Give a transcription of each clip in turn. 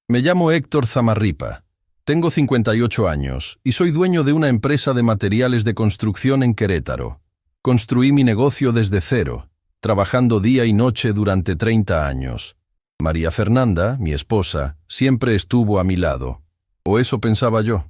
Me llamo Héctor Zamarripa. Tengo 58 años y soy dueño de una empresa de materiales de construcción en Querétaro. Construí mi negocio desde cero, trabajando día y noche durante 30 años. María Fernanda, mi esposa, siempre estuvo a mi lado. O eso pensaba yo.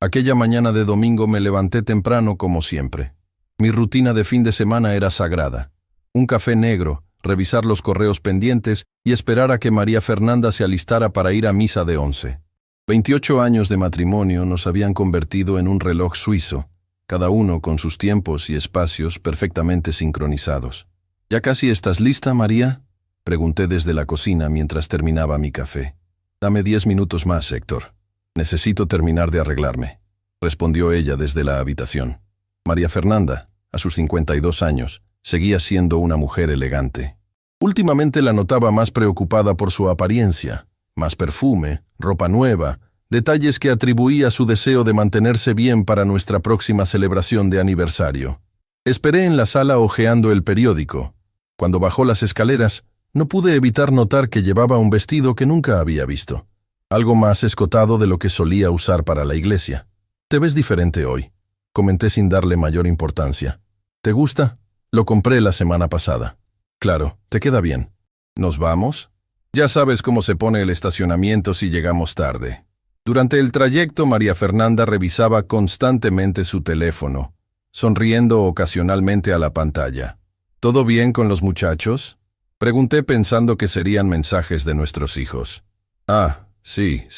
Aquella mañana de domingo me levanté temprano como siempre. Mi rutina de fin de semana era sagrada. Un café negro, revisar los correos pendientes y esperar a que María Fernanda se alistara para ir a misa de 11. 28 años de matrimonio nos habían convertido en un reloj suizo, cada uno con sus tiempos y espacios perfectamente sincronizados. ¿Ya casi estás lista, María?, pregunté desde la cocina mientras terminaba mi café. Dame 10 minutos más, Héctor. Necesito terminar de arreglarme, respondió ella desde la habitación. María Fernanda, a sus 52 años, seguía siendo una mujer elegante. Últimamente la notaba más preocupada por su apariencia, más perfume, ropa nueva, detalles que atribuía a su deseo de mantenerse bien para nuestra próxima celebración de aniversario. Esperé en la sala hojeando el periódico. Cuando bajó las escaleras, no pude evitar notar que llevaba un vestido que nunca había visto, algo más escotado de lo que solía usar para la iglesia. «Te ves diferente hoy», comenté sin darle mayor importancia. «¿Te gusta? Lo compré la semana pasada». «Claro, te queda bien». «¿Nos vamos?» «Ya sabes cómo se pone el estacionamiento si llegamos tarde». Durante el trayecto, María Fernanda revisaba constantemente su teléfono, sonriendo ocasionalmente a la pantalla. «¿Todo bien con los muchachos?», pregunté pensando que serían mensajes de nuestros hijos. «Ah, sí,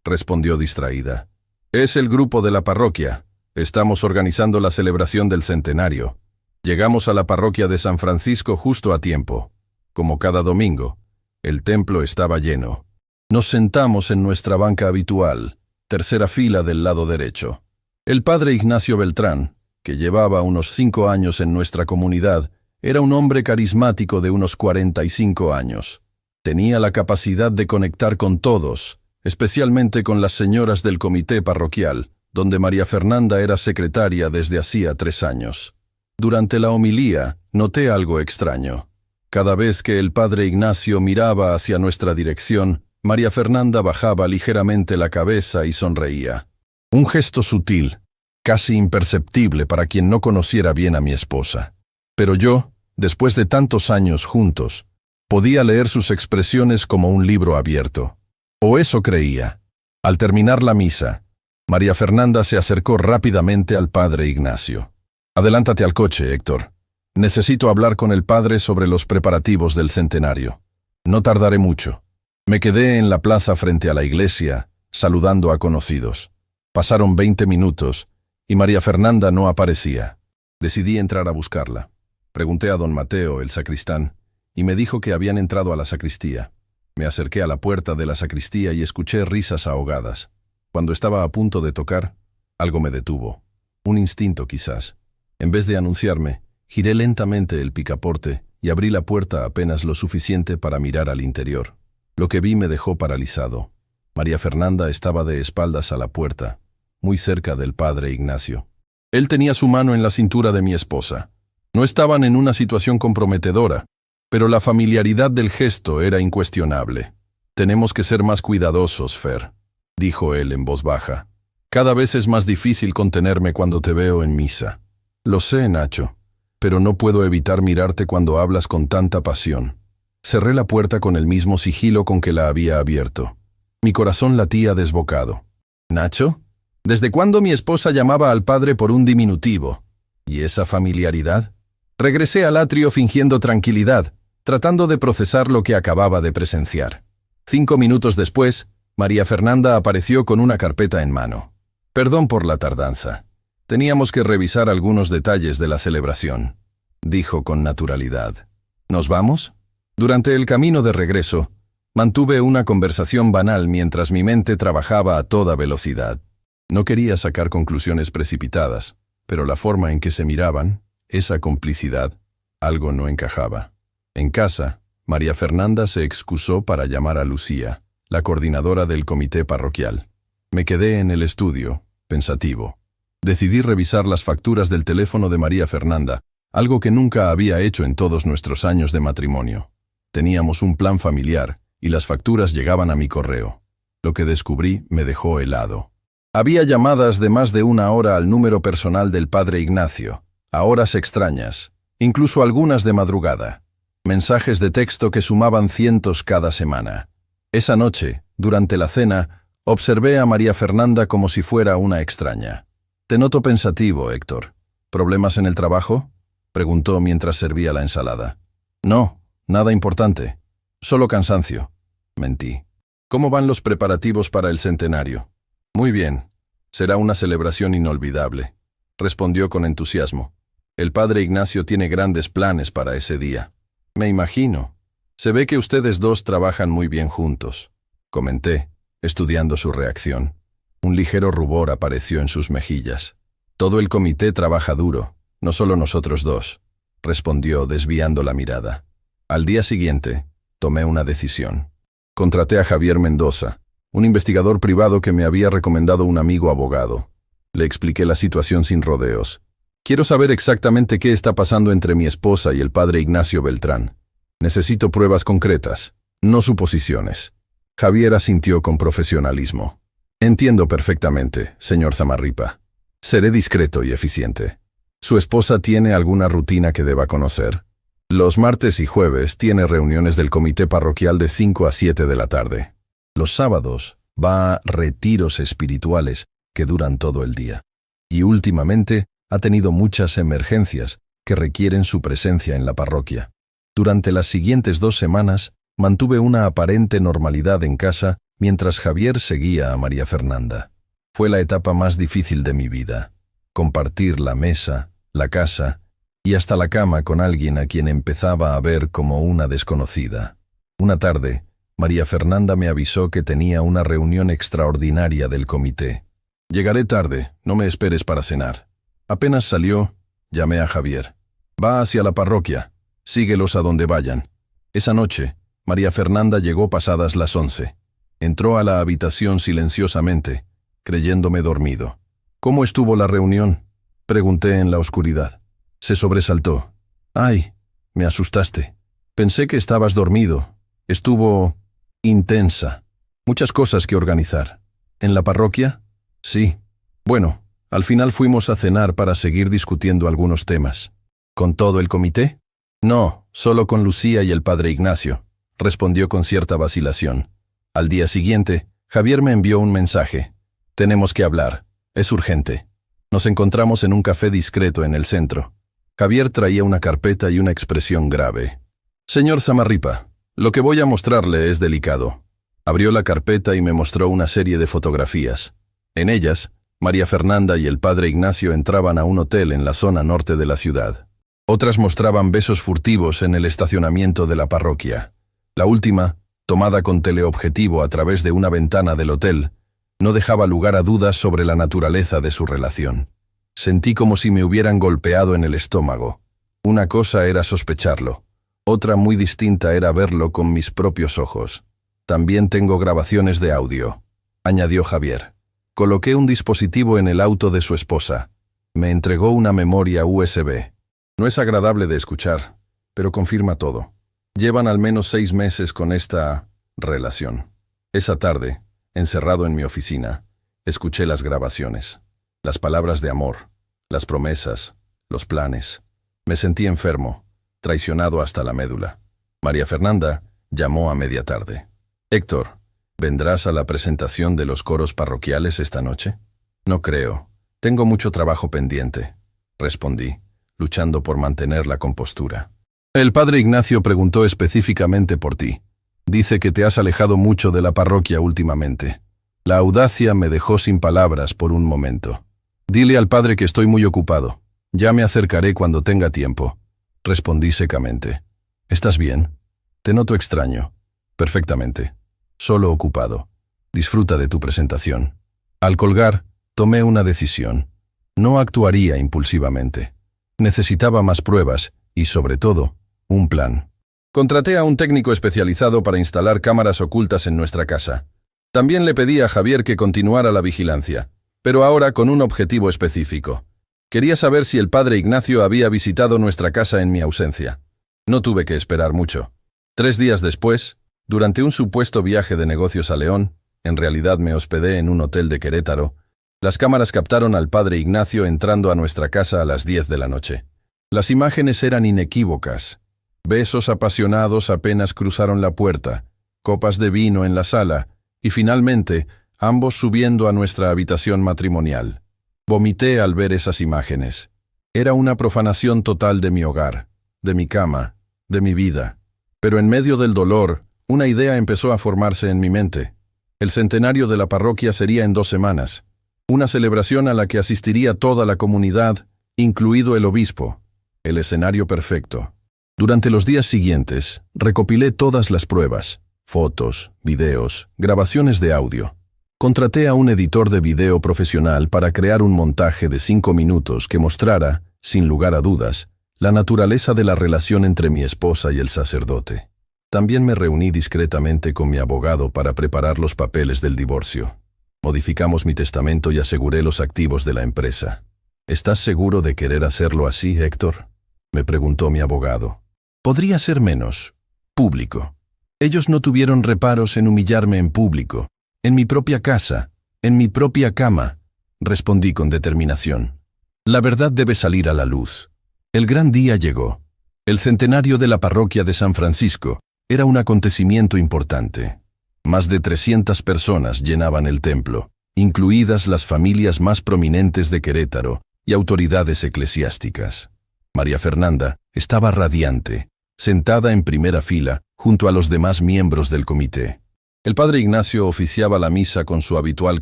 respondió distraída. «Es el grupo de la parroquia. Estamos organizando la celebración del centenario. Llegamos a la parroquia de San Francisco justo a tiempo. Como cada domingo, el templo estaba lleno. Nos sentamos en nuestra banca habitual, tercera fila del lado derecho. El padre Ignacio Beltrán, que llevaba unos 5 años en nuestra comunidad, era un hombre carismático de unos 45 años. Tenía la capacidad de conectar con todos, especialmente con las señoras del comité parroquial, donde María Fernanda era secretaria desde hacía 3 años. Durante la homilía, noté algo extraño. Cada vez que el padre Ignacio miraba hacia nuestra dirección, María Fernanda bajaba ligeramente la cabeza y sonreía. Un gesto sutil, casi imperceptible para quien no conociera bien a mi esposa. Pero yo, después de tantos años juntos, podía leer sus expresiones como un libro abierto. O eso creía. Al terminar la misa, María Fernanda se acercó rápidamente al padre Ignacio. «Adelántate al coche, Héctor. Necesito hablar con el padre sobre los preparativos del centenario. No tardaré mucho». Me quedé en la plaza frente a la iglesia, saludando a conocidos. Pasaron 20 minutos y María Fernanda no aparecía. Decidí entrar a buscarla. Pregunté a don Mateo, el sacristán, y me dijo que habían entrado a la sacristía. Me acerqué a la puerta de la sacristía y escuché risas ahogadas. Cuando estaba a punto de tocar, algo me detuvo. Un instinto quizás. En vez de anunciarme, giré lentamente el picaporte y abrí la puerta apenas lo suficiente para mirar al interior. Lo que vi me dejó paralizado. María Fernanda estaba de espaldas a la puerta, muy cerca del padre Ignacio. Él tenía su mano en la cintura de mi esposa. No estaban en una situación comprometedora, pero la familiaridad del gesto era incuestionable. «Tenemos que ser más cuidadosos, Fer», dijo él en voz baja. «Cada vez es más difícil contenerme cuando te veo en misa». «Lo sé, Nacho, pero no puedo evitar mirarte cuando hablas con tanta pasión». Cerré la puerta con el mismo sigilo con que la había abierto. Mi corazón latía desbocado. «¿Nacho? ¿Desde cuándo mi esposa llamaba al padre por un diminutivo? ¿Y esa familiaridad?» Regresé al atrio fingiendo tranquilidad, tratando de procesar lo que acababa de presenciar. 5 minutos después, María Fernanda apareció con una carpeta en mano. «Perdón por la tardanza. Teníamos que revisar algunos detalles de la celebración», dijo con naturalidad. «¿Nos vamos?» Durante el camino de regreso, mantuve una conversación banal mientras mi mente trabajaba a toda velocidad. No quería sacar conclusiones precipitadas, pero la forma en que se miraban, esa complicidad, algo no encajaba. En casa, María Fernanda se excusó para llamar a Lucía, la coordinadora del comité parroquial. Me quedé en el estudio, pensativo. Decidí revisar las facturas del teléfono de María Fernanda, algo que nunca había hecho en todos nuestros años de matrimonio. Teníamos un plan familiar y las facturas llegaban a mi correo. Lo que descubrí me dejó helado. Había llamadas de más de 1 hora al número personal del padre Ignacio, a horas extrañas, incluso algunas de madrugada. Mensajes de texto que sumaban cientos cada semana. Esa noche, durante la cena, observé a María Fernanda como si fuera una extraña. «Te noto pensativo, Héctor. ¿Problemas en el trabajo?», preguntó mientras servía la ensalada. «No, nada importante. Solo cansancio», mentí. «¿Cómo van los preparativos para el centenario?». «Muy bien. Será una celebración inolvidable», respondió con entusiasmo. «El padre Ignacio tiene grandes planes para ese día». «Me imagino. Se ve que ustedes dos trabajan muy bien juntos», comenté, estudiando su reacción. Un ligero rubor apareció en sus mejillas. «Todo el comité trabaja duro, no solo nosotros dos», respondió desviando la mirada. Al día siguiente, tomé una decisión. Contraté a Javier Mendoza, un investigador privado que me había recomendado un amigo abogado. Le expliqué la situación sin rodeos. «Quiero saber exactamente qué está pasando entre mi esposa y el padre Ignacio Beltrán. Necesito pruebas concretas, no suposiciones». Javier asintió con profesionalismo. «Entiendo perfectamente, señor Zamarripa. Seré discreto y eficiente. ¿Su esposa tiene alguna rutina que deba conocer?». «Los martes y jueves tiene reuniones del comité parroquial de 5 a 7 de la tarde. Los sábados va a retiros espirituales que duran todo el día. Y últimamente ha tenido muchas emergencias que requieren su presencia en la parroquia. Durante las siguientes 2 semanas mantuve una aparente normalidad en casa mientras Javier seguía a María Fernanda. Fue la etapa más difícil de mi vida. Compartir la mesa, la casa y hasta la cama con alguien a quien empezaba a ver como una desconocida. Una tarde, María Fernanda me avisó que tenía una reunión extraordinaria del comité. «Llegaré tarde, no me esperes para cenar». Apenas salió, llamé a Javier. «Va hacia la parroquia, síguelos a donde vayan». Esa noche, María Fernanda llegó pasadas las 11. Entró a la habitación silenciosamente, creyéndome dormido. «¿Cómo estuvo la reunión?», pregunté en la oscuridad. Se sobresaltó. «Ay, me asustaste. Pensé que estabas dormido. Estuvo intensa. Muchas cosas que organizar». «¿En la parroquia?». «Sí. Bueno, al final fuimos a cenar para seguir discutiendo algunos temas». «¿Con todo el comité?». «No, solo con Lucía y el padre Ignacio», respondió con cierta vacilación. Al día siguiente, Javier me envió un mensaje. «Tenemos que hablar. Es urgente». Nos encontramos en un café discreto en el centro. Javier traía una carpeta y una expresión grave. «Señor Zamarripa, lo que voy a mostrarle es delicado». Abrió la carpeta y me mostró una serie de fotografías. En ellas, María Fernanda y el padre Ignacio entraban a un hotel en la zona norte de la ciudad. Otras mostraban besos furtivos en el estacionamiento de la parroquia. La última, tomada con teleobjetivo a través de una ventana del hotel, no dejaba lugar a dudas sobre la naturaleza de su relación. Sentí como si me hubieran golpeado en el estómago. Una cosa era sospecharlo, otra muy distinta era verlo con mis propios ojos. «También tengo grabaciones de audio», añadió Javier. Coloqué un dispositivo en el auto de su esposa. Me entregó una memoria USB. «No es agradable de escuchar, pero confirma todo. Llevan al menos 6 meses con esta relación». Esa tarde, encerrado en mi oficina, escuché las grabaciones, las palabras de amor, las promesas, los planes. Me sentí enfermo, traicionado hasta la médula. María Fernanda llamó a media tarde. «Héctor, ¿vendrás a la presentación de los coros parroquiales esta noche?». «No creo. Tengo mucho trabajo pendiente», respondí, luchando por mantener la compostura. «El padre Ignacio preguntó específicamente por ti. Dice que te has alejado mucho de la parroquia últimamente». La audacia me dejó sin palabras por un momento. «Dile al padre que estoy muy ocupado. Ya me acercaré cuando tenga tiempo», respondí secamente. «¿Estás bien? Te noto extraño». «Perfectamente. Solo ocupado. Disfruta de tu presentación». Al colgar, tomé una decisión. No actuaría impulsivamente. Necesitaba más pruebas y, sobre todo, un plan. Contraté a un técnico especializado para instalar cámaras ocultas en nuestra casa. También le pedí a Javier que continuara la vigilancia, pero ahora con un objetivo específico. Quería saber si el padre Ignacio había visitado nuestra casa en mi ausencia. No tuve que esperar mucho. 3 días después, durante un supuesto viaje de negocios a León, En realidad me hospedé en un hotel de Querétaro. Las cámaras captaron al padre Ignacio entrando a nuestra casa a las 10 de la noche. Las imágenes eran inequívocas. Besos apasionados apenas cruzaron la puerta, copas de vino en la sala, y finalmente, ambos subiendo a nuestra habitación matrimonial. Vomité al ver esas imágenes. Era una profanación total de mi hogar, de mi cama, de mi vida. Pero en medio del dolor, una idea empezó a formarse en mi mente. El centenario de la parroquia sería en 2 semanas. Una celebración a la que asistiría toda la comunidad, incluido el obispo. El escenario perfecto. Durante los días siguientes, recopilé todas las pruebas, fotos, videos, grabaciones de audio. Contraté a un editor de video profesional para crear un montaje de 5 minutos que mostrara, sin lugar a dudas, la naturaleza de la relación entre mi esposa y el sacerdote. También me reuní discretamente con mi abogado para preparar los papeles del divorcio. Modificamos mi testamento y aseguré los activos de la empresa. ¿Estás seguro de querer hacerlo así, Héctor?, me preguntó mi abogado. Podría ser menos público. Ellos no tuvieron reparos en humillarme en público, en mi propia casa, en mi propia cama, respondí con determinación. La verdad debe salir a la luz. El gran día llegó. El centenario de la parroquia de San Francisco era un acontecimiento importante. Más de 300 personas llenaban el templo, incluidas las familias más prominentes de Querétaro y autoridades eclesiásticas. María Fernanda estaba radiante, sentada en primera fila junto a los demás miembros del comité. El padre Ignacio oficiaba la misa con su habitual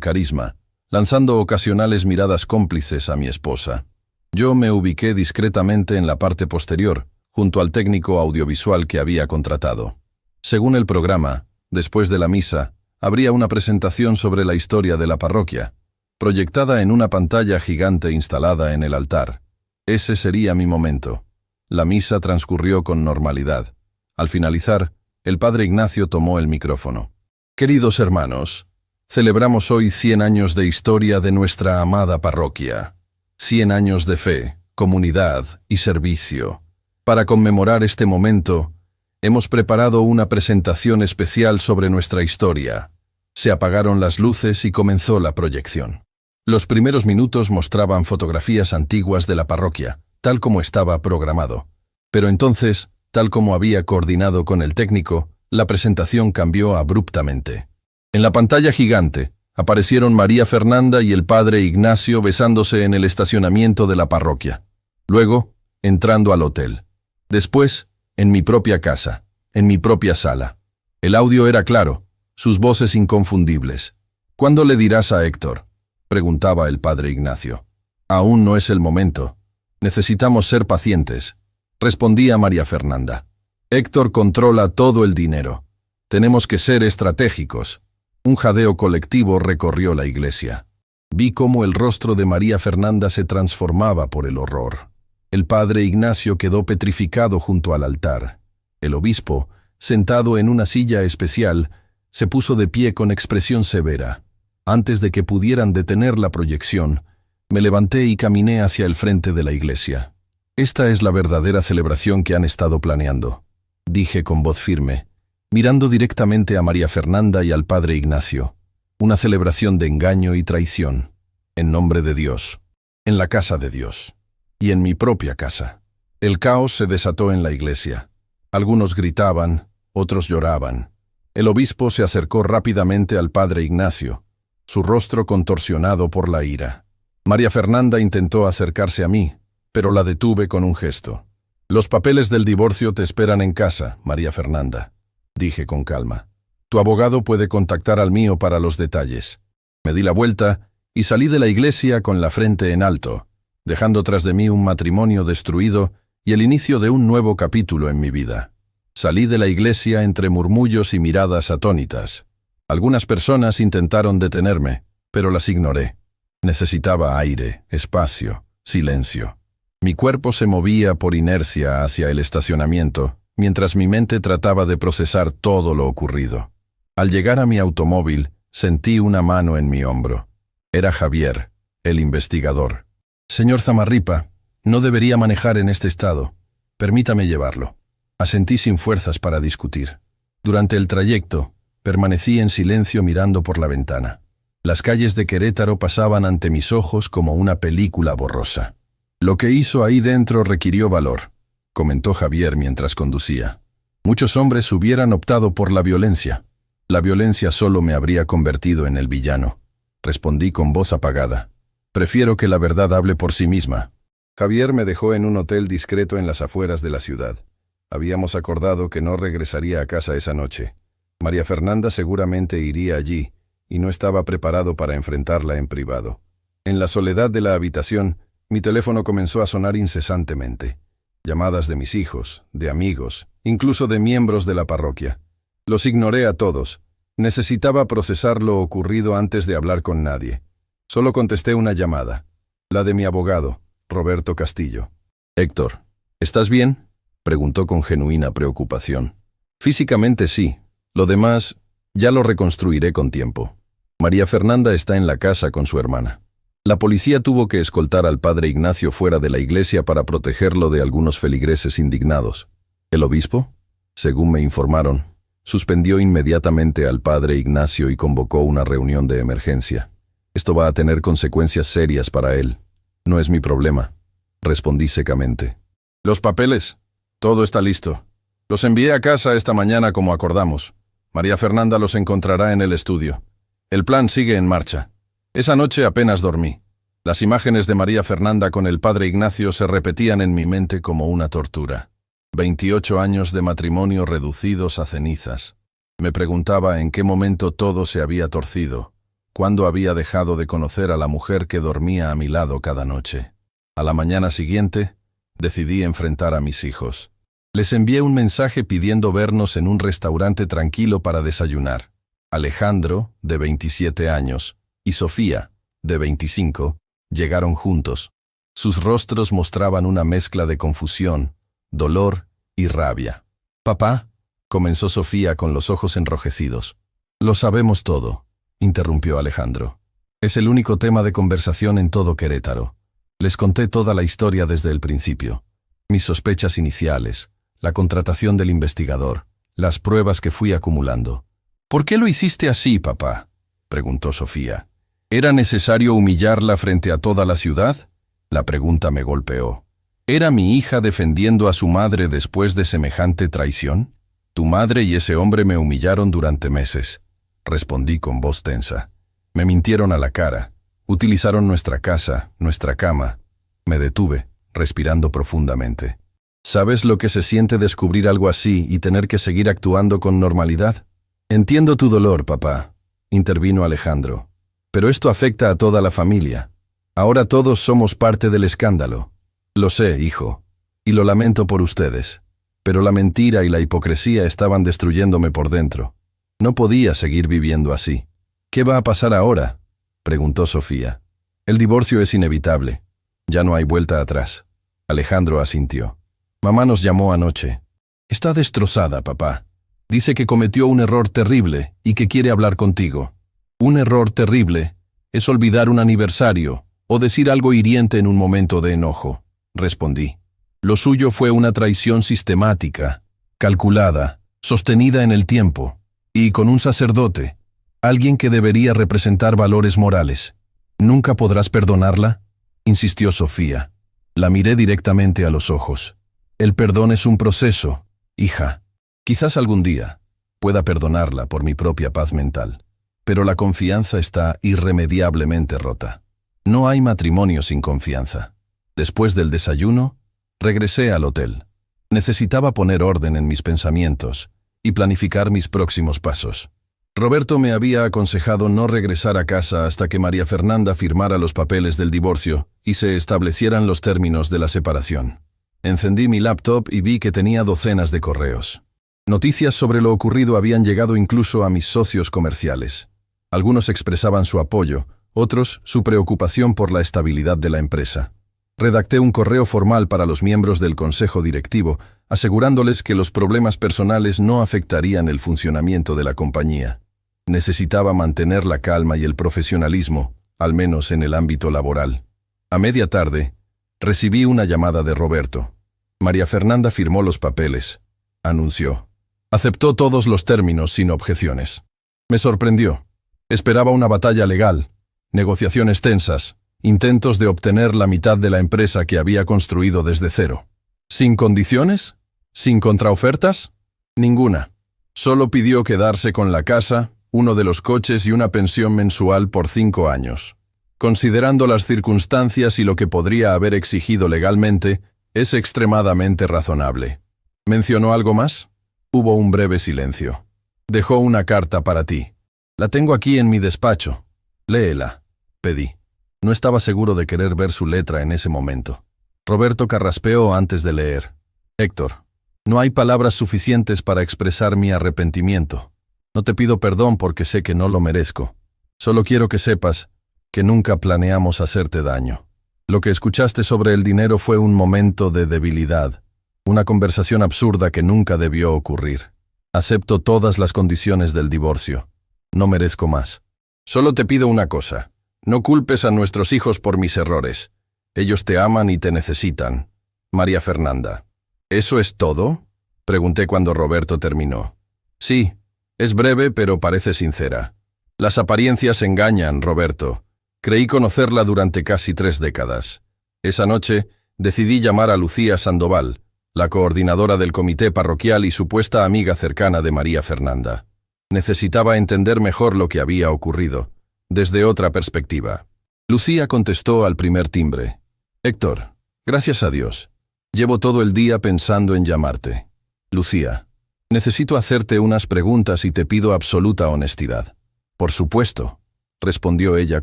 carisma, lanzando ocasionales miradas cómplices a mi esposa. Yo me ubiqué discretamente en la parte posterior, junto al técnico audiovisual que había contratado. Según el programa, después de la misa, habría una presentación sobre la historia de la parroquia, proyectada en una pantalla gigante instalada en el altar. Ese sería mi momento. La misa transcurrió con normalidad. Al finalizar, el padre Ignacio tomó el micrófono. Queridos hermanos, celebramos hoy 100 años de historia de nuestra amada parroquia. 100 años de fe, comunidad y servicio. Para conmemorar este momento, hemos preparado una presentación especial sobre nuestra historia. Se apagaron las luces y comenzó la proyección. Los primeros minutos mostraban fotografías antiguas de la parroquia, tal como estaba programado. Pero entonces, tal como había coordinado con el técnico, la presentación cambió abruptamente. En la pantalla gigante, aparecieron María Fernanda y el padre Ignacio besándose en el estacionamiento de la parroquia. Luego, entrando al hotel. Después, en mi propia casa, en mi propia sala. El audio era claro, sus voces inconfundibles. ¿Cuándo le dirás a Héctor?, preguntaba el padre Ignacio. Aún no es el momento. Necesitamos ser pacientes, respondía María Fernanda. Héctor controla todo el dinero. Tenemos que ser estratégicos. Un jadeo colectivo recorrió la iglesia. Vi cómo el rostro de María Fernanda se transformaba por el horror. El padre Ignacio quedó petrificado junto al altar. El obispo, sentado en una silla especial, se puso de pie con expresión severa. Antes de que pudieran detener la proyección, me levanté y caminé hacia el frente de la iglesia. Esta es la verdadera celebración que han estado planeando, dije con voz firme, mirando directamente a María Fernanda y al padre Ignacio. Una celebración de engaño y traición, en nombre de Dios, en la casa de Dios. Y en mi propia casa. El caos se desató en la iglesia. Algunos gritaban, otros lloraban. El obispo se acercó rápidamente al padre Ignacio, su rostro contorsionado por la ira. María Fernanda intentó acercarse a mí, pero la detuve con un gesto. Los papeles del divorcio te esperan en casa, María Fernanda, dije con calma. Tu abogado puede contactar al mío para los detalles. Me di la vuelta y salí de la iglesia con la frente en alto, dejando tras de mí un matrimonio destruido y el inicio de un nuevo capítulo en mi vida. Salí de la iglesia entre murmullos y miradas atónitas. Algunas personas intentaron detenerme, pero las ignoré. Necesitaba aire, espacio, silencio. Mi cuerpo se movía por inercia hacia el estacionamiento, mientras mi mente trataba de procesar todo lo ocurrido. Al llegar a mi automóvil, sentí una mano en mi hombro. Era Javier, el investigador. Señor Zamarripa, no debería manejar en este estado. Permítame llevarlo. Asentí sin fuerzas para discutir. Durante el trayecto, Permanecí en silencio mirando por la ventana. Las calles de Querétaro pasaban ante mis ojos como una película borrosa. Lo que hizo ahí dentro requirió valor, comentó Javier mientras conducía. Muchos hombres hubieran optado por la violencia. La violencia solo me habría convertido en el villano. Respondí con voz apagada. Prefiero que la verdad hable por sí misma. Javier me dejó en un hotel discreto en las afueras de la ciudad. Habíamos acordado que no regresaría a casa esa noche. María Fernanda seguramente iría allí, y no estaba preparado para enfrentarla en privado. En la soledad de la habitación, mi teléfono comenzó a sonar incesantemente. Llamadas de mis hijos, de amigos, incluso de miembros de la parroquia. Los ignoré a todos. Necesitaba procesar lo ocurrido antes de hablar con nadie. Solo contesté una llamada, la de mi abogado, Roberto Castillo. «Héctor, ¿estás bien?», preguntó con genuina preocupación. «Físicamente sí. Lo demás ya lo reconstruiré con tiempo. María Fernanda está en la casa con su hermana. La policía tuvo que escoltar al padre Ignacio fuera de la iglesia para protegerlo de algunos feligreses indignados. El obispo, según me informaron, suspendió inmediatamente al padre Ignacio y convocó una reunión de emergencia. Esto va a tener consecuencias serias para él. No es mi problema», respondí secamente. «¿Los papeles? Todo está listo. Los envié a casa esta mañana como acordamos. María Fernanda los encontrará en el estudio. El plan sigue en marcha. Esa noche apenas dormí. Las imágenes de María Fernanda con el padre Ignacio se repetían en mi mente como una tortura. 28 años de matrimonio reducidos a cenizas. Me preguntaba en qué momento todo se había torcido, cuándo había dejado de conocer a la mujer que dormía a mi lado cada noche. A la mañana siguiente, decidí enfrentar a mis hijos. Les envié un mensaje pidiendo vernos en un restaurante tranquilo para desayunar. Alejandro, de 27 años, y Sofía, de 25, llegaron juntos. Sus rostros mostraban una mezcla de confusión, dolor y rabia. «Papá», comenzó Sofía con los ojos enrojecidos. «Lo sabemos todo», interrumpió Alejandro. «Es el único tema de conversación en todo Querétaro. Les conté toda la historia desde el principio. Mis sospechas iniciales, la contratación del investigador, las pruebas que fui acumulando». «¿Por qué lo hiciste así, papá?», preguntó Sofía. «¿Era necesario humillarla frente a toda la ciudad?». La pregunta me golpeó. ¿Era mi hija defendiendo a su madre después de semejante traición? «Tu madre y ese hombre me humillaron durante meses», respondí con voz tensa. «Me mintieron a la cara. Utilizaron nuestra casa, nuestra cama». Me detuve, respirando profundamente. «¿Sabes lo que se siente descubrir algo así y tener que seguir actuando con normalidad?». «Entiendo tu dolor, papá», intervino Alejandro. «Pero esto afecta a toda la familia. Ahora todos somos parte del escándalo». «Lo sé, hijo, y lo lamento por ustedes. Pero la mentira y la hipocresía estaban destruyéndome por dentro. No podía seguir viviendo así». «¿Qué va a pasar ahora?», preguntó Sofía. «El divorcio es inevitable. Ya no hay vuelta atrás». Alejandro asintió. «Mamá nos llamó anoche. Está destrozada, papá. Dice que cometió un error terrible y que quiere hablar contigo». «Un error terrible es olvidar un aniversario o decir algo hiriente en un momento de enojo», respondí. «Lo suyo fue una traición sistemática, calculada, sostenida en el tiempo, y con un sacerdote, alguien que debería representar valores morales. ¿Nunca podrás perdonarla?», insistió Sofía. La miré directamente a los ojos. «El perdón es un proceso, hija. Quizás algún día pueda perdonarla por mi propia paz mental, pero la confianza está irremediablemente rota. No hay matrimonio sin confianza». Después del desayuno, regresé al hotel. Necesitaba poner orden en mis pensamientos y planificar mis próximos pasos. Roberto me había aconsejado no regresar a casa hasta que María Fernanda firmara los papeles del divorcio y se establecieran los términos de la separación. Encendí mi laptop y vi que tenía docenas de correos. Noticias sobre lo ocurrido habían llegado incluso a mis socios comerciales. Algunos expresaban su apoyo, otros su preocupación por la estabilidad de la empresa. Redacté un correo formal para los miembros del consejo directivo, asegurándoles que los problemas personales no afectarían el funcionamiento de la compañía. Necesitaba mantener la calma y el profesionalismo, al menos en el ámbito laboral. A media tarde, recibí una llamada de Roberto. María Fernanda firmó los papeles, anunció. Aceptó todos los términos sin objeciones. Me sorprendió. Esperaba una batalla legal, negociaciones tensas, intentos de obtener la mitad de la empresa que había construido desde cero. ¿Sin condiciones? ¿Sin contraofertas? Ninguna. Solo pidió quedarse con la casa, uno de los coches y una pensión mensual por 5 años. Considerando las circunstancias y lo que podría haber exigido legalmente, es extremadamente razonable. ¿Mencionó algo más? Hubo un breve silencio. Dejó una carta para ti. La tengo aquí en mi despacho. Léela, pedí. No estaba seguro de querer ver su letra en ese momento. Roberto carraspeó antes de leer. Héctor, no hay palabras suficientes para expresar mi arrepentimiento. No te pido perdón porque sé que no lo merezco. Solo quiero que sepas que nunca planeamos hacerte daño. Lo que escuchaste sobre el dinero fue un momento de debilidad, una conversación absurda que nunca debió ocurrir. Acepto todas las condiciones del divorcio. No merezco más. Solo te pido una cosa. No culpes a nuestros hijos por mis errores. Ellos te aman y te necesitan. María Fernanda. ¿Eso es todo? Pregunté cuando Roberto terminó. Sí, es breve pero parece sincera. Las apariencias engañan, Roberto. Creí conocerla durante casi 3 décadas. Esa noche decidí llamar a Lucía Sandoval, la coordinadora del comité parroquial y supuesta amiga cercana de María Fernanda. Necesitaba entender mejor lo que había ocurrido, desde otra perspectiva. Lucía contestó al primer timbre. Héctor, gracias a Dios. Llevo todo el día pensando en llamarte. Lucía, necesito hacerte unas preguntas y te pido absoluta honestidad. Por supuesto, respondió ella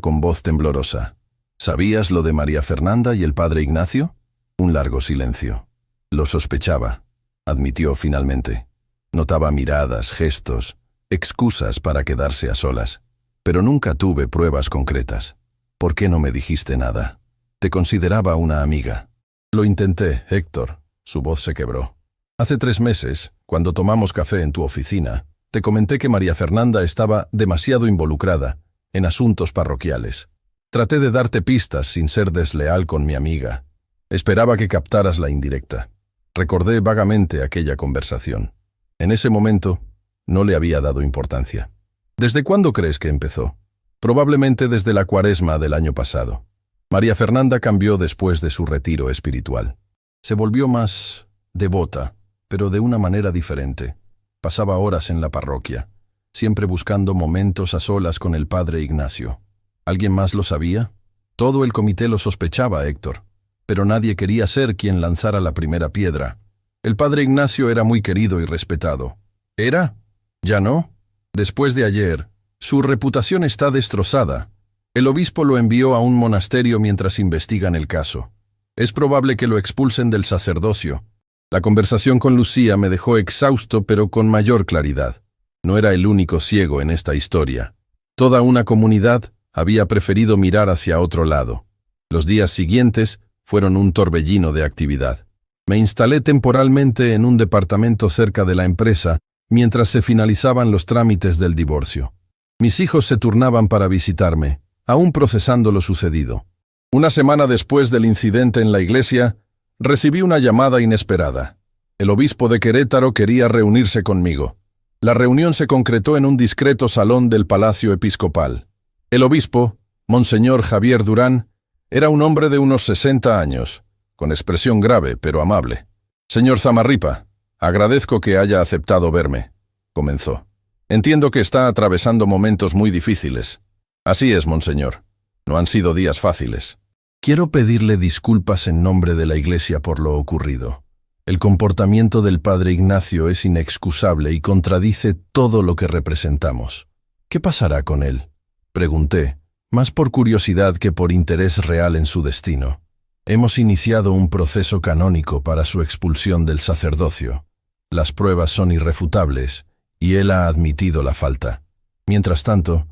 con voz temblorosa. ¿Sabías lo de María Fernanda y el padre Ignacio? Un largo silencio. Lo sospechaba, admitió finalmente. Notaba miradas, gestos, excusas para quedarse a solas. Pero nunca tuve pruebas concretas. ¿Por qué no me dijiste nada? Te consideraba una amiga. Lo intenté, Héctor. Su voz se quebró. Hace 3 meses, cuando tomamos café en tu oficina, te comenté que María Fernanda estaba demasiado involucrada en asuntos parroquiales. Traté de darte pistas sin ser desleal con mi amiga. Esperaba que captaras la indirecta. Recordé vagamente aquella conversación. En ese momento, no le había dado importancia. ¿Desde cuándo crees que empezó? Probablemente desde la Cuaresma del año pasado. María Fernanda cambió después de su retiro espiritual. Se volvió más devota, pero de una manera diferente. Pasaba horas en la parroquia, siempre buscando momentos a solas con el padre Ignacio. ¿Alguien más lo sabía? Todo el comité lo sospechaba, Héctor, pero nadie quería ser quien lanzara la primera piedra. El padre Ignacio era muy querido y respetado. ¿Era? ¿Ya no? Después de ayer, su reputación está destrozada. El obispo lo envió a un monasterio mientras investigan el caso. Es probable que lo expulsen del sacerdocio. La conversación con Lucía me dejó exhausto pero con mayor claridad. No era el único ciego en esta historia. Toda una comunidad había preferido mirar hacia otro lado. Los días siguientes fueron un torbellino de actividad. Me instalé temporalmente en un departamento cerca de la empresa mientras se finalizaban los trámites del divorcio. Mis hijos se turnaban para visitarme, aún procesando lo sucedido. Una semana después del incidente en la iglesia, recibí una llamada inesperada. El obispo de Querétaro quería reunirse conmigo. La reunión se concretó en un discreto salón del Palacio Episcopal. El obispo, Monseñor Javier Durán, era un hombre de unos 60 años, con expresión grave pero amable. Señor Zamarripa, agradezco que haya aceptado verme, comenzó. Entiendo que está atravesando momentos muy difíciles. Así es, monseñor. No han sido días fáciles. Quiero pedirle disculpas en nombre de la Iglesia por lo ocurrido. El comportamiento del padre Ignacio es inexcusable y contradice todo lo que representamos. ¿Qué pasará con él? Pregunté, más por curiosidad que por interés real en su destino. Hemos iniciado un proceso canónico para su expulsión del sacerdocio. Las pruebas son irrefutables y él ha admitido la falta. Mientras tanto,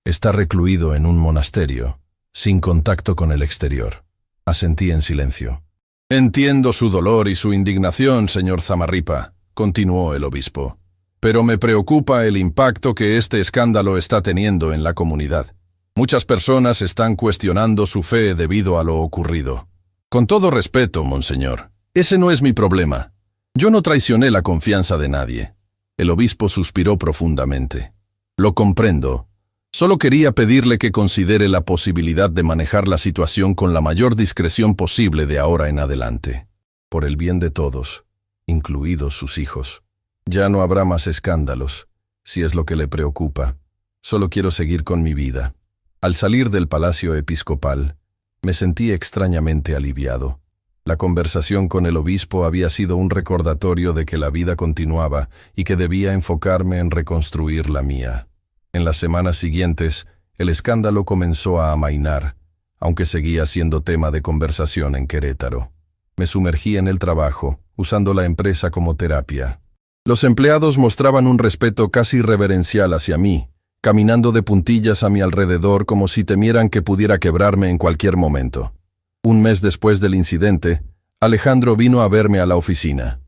está recluido en un monasterio, sin contacto con el exterior. Asentí en silencio. Entiendo su dolor y su indignación, señor Zamarripa, continuó el obispo. Pero me preocupa el impacto que este escándalo está teniendo en la comunidad. Muchas personas están cuestionando su fe debido a lo ocurrido. Con todo respeto, monseñor, ese no es mi problema. Yo no traicioné la confianza de nadie. El obispo suspiró profundamente. Lo comprendo. Solo quería pedirle que considere la posibilidad de manejar la situación con la mayor discreción posible de ahora en adelante. Por el bien de todos, incluidos sus hijos. Ya no habrá más escándalos, si es lo que le preocupa. Solo quiero seguir con mi vida. Al salir del palacio episcopal, me sentí extrañamente aliviado. La conversación con el obispo había sido un recordatorio de que la vida continuaba y que debía enfocarme en reconstruir la mía. En las semanas siguientes, el escándalo comenzó a amainar, aunque seguía siendo tema de conversación en Querétaro. Me sumergí en el trabajo, usando la empresa como terapia. Los empleados mostraban un respeto casi reverencial hacia mí, caminando de puntillas a mi alrededor como si temieran que pudiera quebrarme en cualquier momento. Un mes después del incidente, Alejandro vino a verme a la oficina.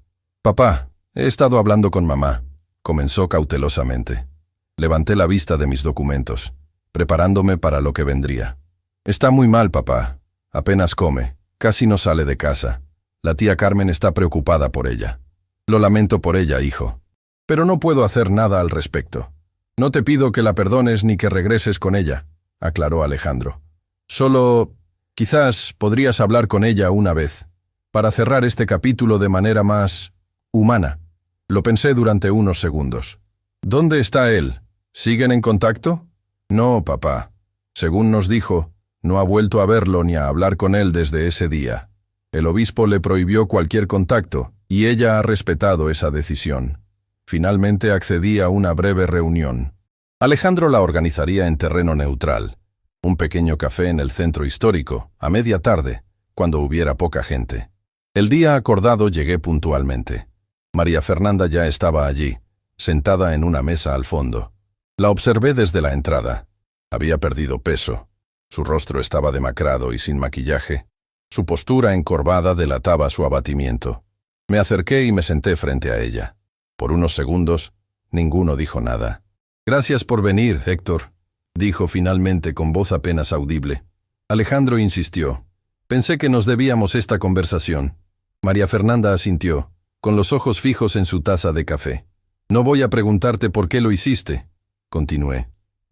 «Papá, he estado hablando con mamá», comenzó cautelosamente. Levanté la vista de mis documentos, preparándome para lo que vendría. «Está muy mal, papá. Apenas come. Casi no sale de casa. La tía Carmen está preocupada por ella. Lo lamento por ella, hijo. Pero no puedo hacer nada al respecto. No te pido que la perdones ni que regreses con ella», aclaró Alejandro. «Solo, quizás podrías hablar con ella una vez, para cerrar este capítulo de manera más humana». Lo pensé durante unos segundos. «¿Dónde está él? ¿Siguen en contacto?» «No, papá. Según nos dijo, no ha vuelto a verlo ni a hablar con él desde ese día. El obispo le prohibió cualquier contacto y ella ha respetado esa decisión. Finalmente accedí a una breve reunión. Alejandro la organizaría en terreno neutral, un pequeño café en el centro histórico, a media tarde, cuando hubiera poca gente. El día acordado llegué puntualmente. María Fernanda ya estaba allí, sentada en una mesa al fondo. La observé desde la entrada. Había perdido peso. Su rostro estaba demacrado y sin maquillaje. Su postura encorvada delataba su abatimiento. Me acerqué y me senté frente a ella. Por unos segundos, ninguno dijo nada. «Gracias por venir, Héctor», dijo finalmente con voz apenas audible. Alejandro insistió. «Pensé que nos debíamos esta conversación». María Fernanda asintió, con los ojos fijos en su taza de café. «No voy a preguntarte por qué lo hiciste», continué.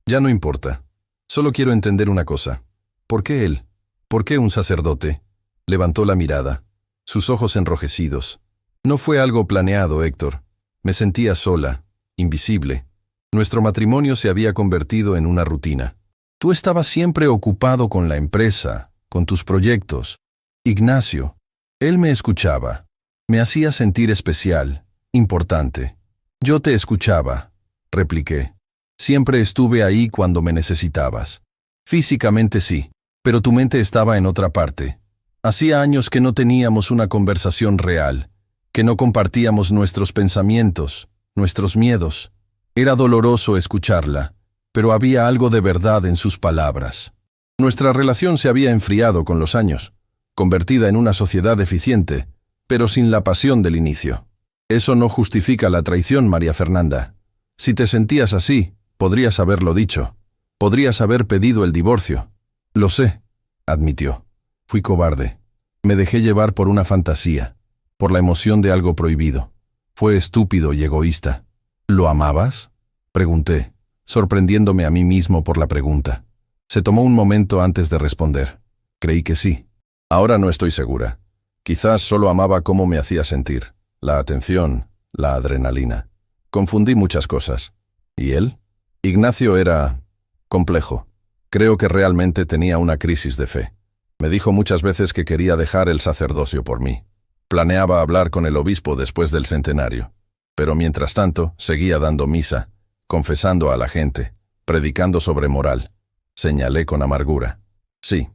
«Ya no importa. Solo quiero entender una cosa. ¿Por qué él? ¿Por qué un sacerdote?» Levantó la mirada, sus ojos enrojecidos. «No fue algo planeado, Héctor. Me sentía sola, invisible. Nuestro matrimonio se había convertido en una rutina. Tú estabas siempre ocupado con la empresa, con tus proyectos. Ignacio, él me escuchaba. Me hacía sentir especial, importante. Yo te escuchaba», repliqué. «Siempre estuve ahí cuando me necesitabas. Físicamente sí, pero tu mente estaba en otra parte. Hacía años que no teníamos una conversación real, que no compartíamos nuestros pensamientos, nuestros miedos. Era doloroso escucharla, pero había algo de verdad en sus palabras. Nuestra relación se había enfriado con los años, convertida en una sociedad eficiente, pero sin la pasión del inicio. Eso no justifica la traición, María Fernanda. Si te sentías así, podrías haberlo dicho. Podrías haber pedido el divorcio». «Lo sé», admitió. «Fui cobarde. Me dejé llevar por una fantasía, por la emoción de algo prohibido. Fue estúpido y egoísta». «¿Lo amabas?», pregunté, sorprendiéndome a mí mismo por la pregunta. Se tomó un momento antes de responder. «Creí que sí. Ahora no estoy segura. Quizás solo amaba cómo me hacía sentir, la atención, la adrenalina. Confundí muchas cosas. ¿Y él?». Ignacio era complejo. Creo que realmente tenía una crisis de fe. Me dijo muchas veces que quería dejar el sacerdocio por mí. Planeaba hablar con el obispo después del centenario. Pero mientras tanto, seguía dando misa, confesando a la gente, predicando sobre moral. Señalé con amargura. Sí,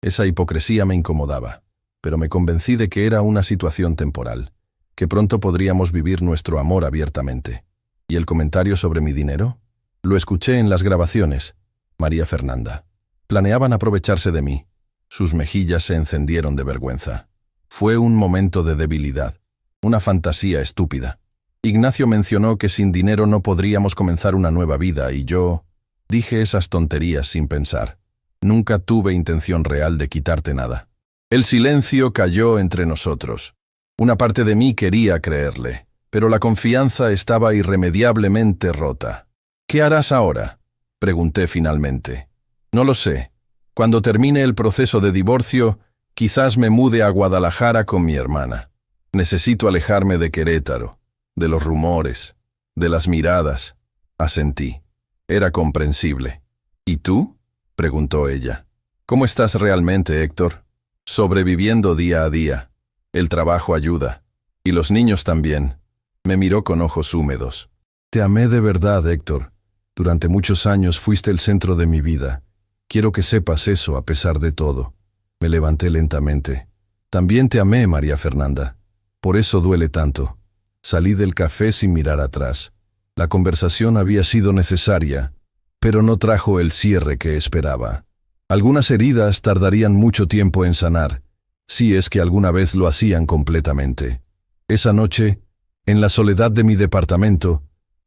esa hipocresía me incomodaba, pero me convencí de que era una situación temporal, que pronto podríamos vivir nuestro amor abiertamente. ¿Y el comentario sobre mi dinero? Lo escuché en las grabaciones. María Fernanda. Planeaban aprovecharse de mí. Sus mejillas se encendieron de vergüenza. Fue un momento de debilidad, una fantasía estúpida. Ignacio mencionó que sin dinero no podríamos comenzar una nueva vida y yo dije esas tonterías sin pensar. Nunca tuve intención real de quitarte nada. El silencio cayó entre nosotros. Una parte de mí quería creerle, pero la confianza estaba irremediablemente rota. ¿Qué harás ahora?, pregunté finalmente. No lo sé. Cuando termine el proceso de divorcio, quizás me mude a Guadalajara con mi hermana. Necesito alejarme de Querétaro, de los rumores, de las miradas. Asentí. Era comprensible. ¿Y tú?, preguntó ella. ¿Cómo estás realmente, Héctor? Sobreviviendo día a día. El trabajo ayuda. Y los niños también. Me miró con ojos húmedos. Te amé de verdad, Héctor. Durante muchos años fuiste el centro de mi vida. Quiero que sepas eso a pesar de todo. Me levanté lentamente. También te amé, María Fernanda. Por eso duele tanto. Salí del café sin mirar atrás. La conversación había sido necesaria, pero no trajo el cierre que esperaba. Algunas heridas tardarían mucho tiempo en sanar, si es que alguna vez lo hacían completamente. Esa noche, en la soledad de mi departamento,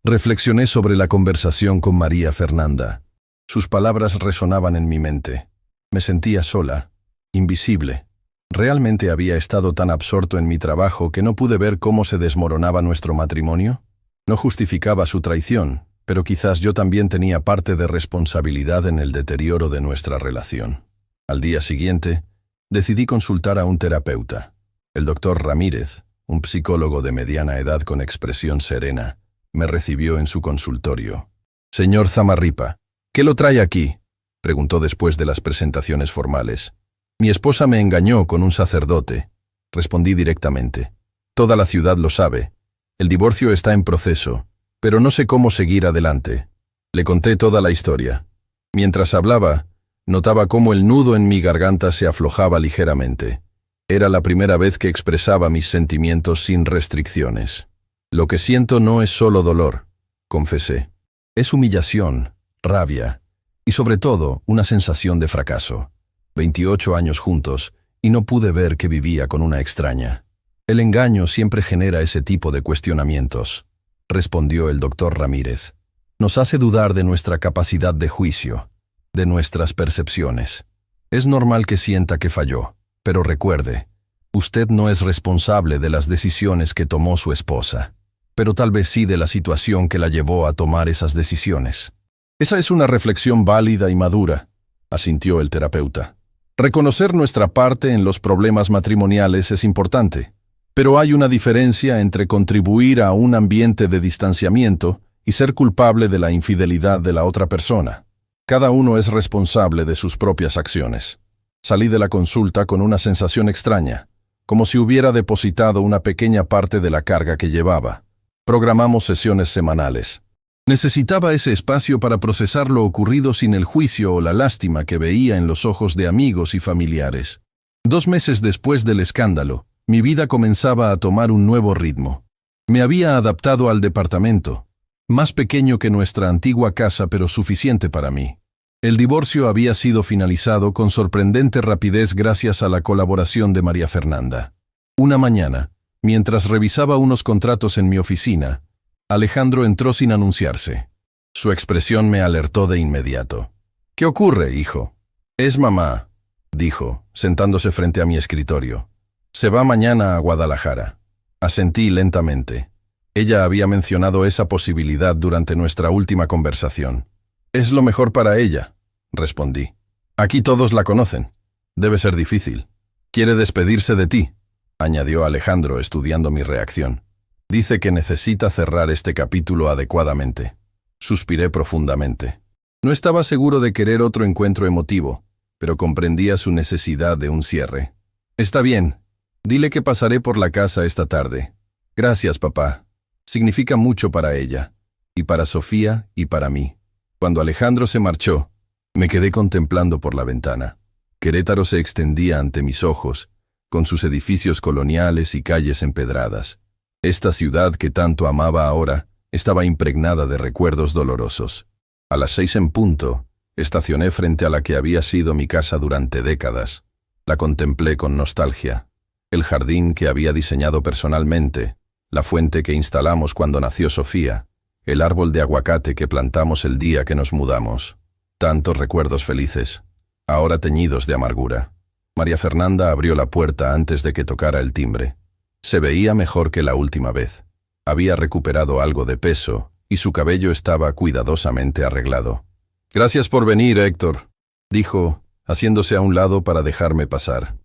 reflexioné sobre la conversación con María Fernanda. Sus palabras resonaban en mi mente. Me sentía sola, invisible. ¿Realmente había estado tan absorto en mi trabajo que no pude ver cómo se desmoronaba nuestro matrimonio? No justificaba su traición, pero quizás yo también tenía parte de responsabilidad en el deterioro de nuestra relación. Al día siguiente, decidí consultar a un terapeuta. El doctor Ramírez, un psicólogo de mediana edad con expresión serena, me recibió en su consultorio. «Señor Zamarripa, ¿qué lo trae aquí?», preguntó después de las presentaciones formales. «Mi esposa me engañó con un sacerdote», respondí directamente. «Toda la ciudad lo sabe. El divorcio está en proceso, pero no sé cómo seguir adelante». Le conté toda la historia. Mientras hablaba, notaba cómo el nudo en mi garganta se aflojaba ligeramente. Era la primera vez que expresaba mis sentimientos sin restricciones. «Lo que siento no es solo dolor», confesé. «Es humillación, rabia y sobre todo una sensación de fracaso. 28 años juntos y no pude ver que vivía con una extraña. El engaño siempre genera ese tipo de cuestionamientos», respondió el doctor Ramírez. «Nos hace dudar de nuestra capacidad de juicio, de nuestras percepciones. Es normal que sienta que falló, pero recuerde, usted no es responsable de las decisiones que tomó su esposa, pero tal vez sí de la situación que la llevó a tomar esas decisiones». «Esa es una reflexión válida y madura», asintió el terapeuta. «Reconocer nuestra parte en los problemas matrimoniales es importante, pero hay una diferencia entre contribuir a un ambiente de distanciamiento y ser culpable de la infidelidad de la otra persona. Cada uno es responsable de sus propias acciones». Salí de la consulta con una sensación extraña, como si hubiera depositado una pequeña parte de la carga que llevaba. Programamos sesiones semanales. Necesitaba ese espacio para procesar lo ocurrido sin el juicio o la lástima que veía en los ojos de amigos y familiares. 2 meses después del escándalo, mi vida comenzaba a tomar un nuevo ritmo. Me había adaptado al departamento, más pequeño que nuestra antigua casa pero suficiente para mí. El divorcio había sido finalizado con sorprendente rapidez gracias a la colaboración de María Fernanda. Una mañana, mientras revisaba unos contratos en mi oficina, Alejandro entró sin anunciarse. Su expresión me alertó de inmediato. «¿Qué ocurre, hijo?» «Es mamá», dijo, sentándose frente a mi escritorio. «Se va mañana a Guadalajara». Asentí lentamente. Ella había mencionado esa posibilidad durante nuestra última conversación. «Es lo mejor para ella», respondí. «Aquí todos la conocen. Debe ser difícil. Quiere despedirse de ti», añadió Alejandro estudiando mi reacción. «Dice que necesita cerrar este capítulo adecuadamente». Suspiré profundamente. No estaba seguro de querer otro encuentro emotivo, pero comprendía su necesidad de un cierre. «Está bien. Dile que pasaré por la casa esta tarde». «Gracias, papá. Significa mucho para ella, y para Sofía y para mí». Cuando Alejandro se marchó, me quedé contemplando por la ventana. Querétaro se extendía ante mis ojos, con sus edificios coloniales y calles empedradas. Esta ciudad que tanto amaba ahora estaba impregnada de recuerdos dolorosos. A las 6 en punto, estacioné frente a la que había sido mi casa durante décadas. La contemplé con nostalgia. El jardín que había diseñado personalmente, la fuente que instalamos cuando nació Sofía, el árbol de aguacate que plantamos el día que nos mudamos. Tantos recuerdos felices, ahora teñidos de amargura. María Fernanda abrió la puerta antes de que tocara el timbre. Se veía mejor que la última vez. Había recuperado algo de peso y su cabello estaba cuidadosamente arreglado. «Gracias por venir, Héctor», dijo, haciéndose a un lado para dejarme pasar.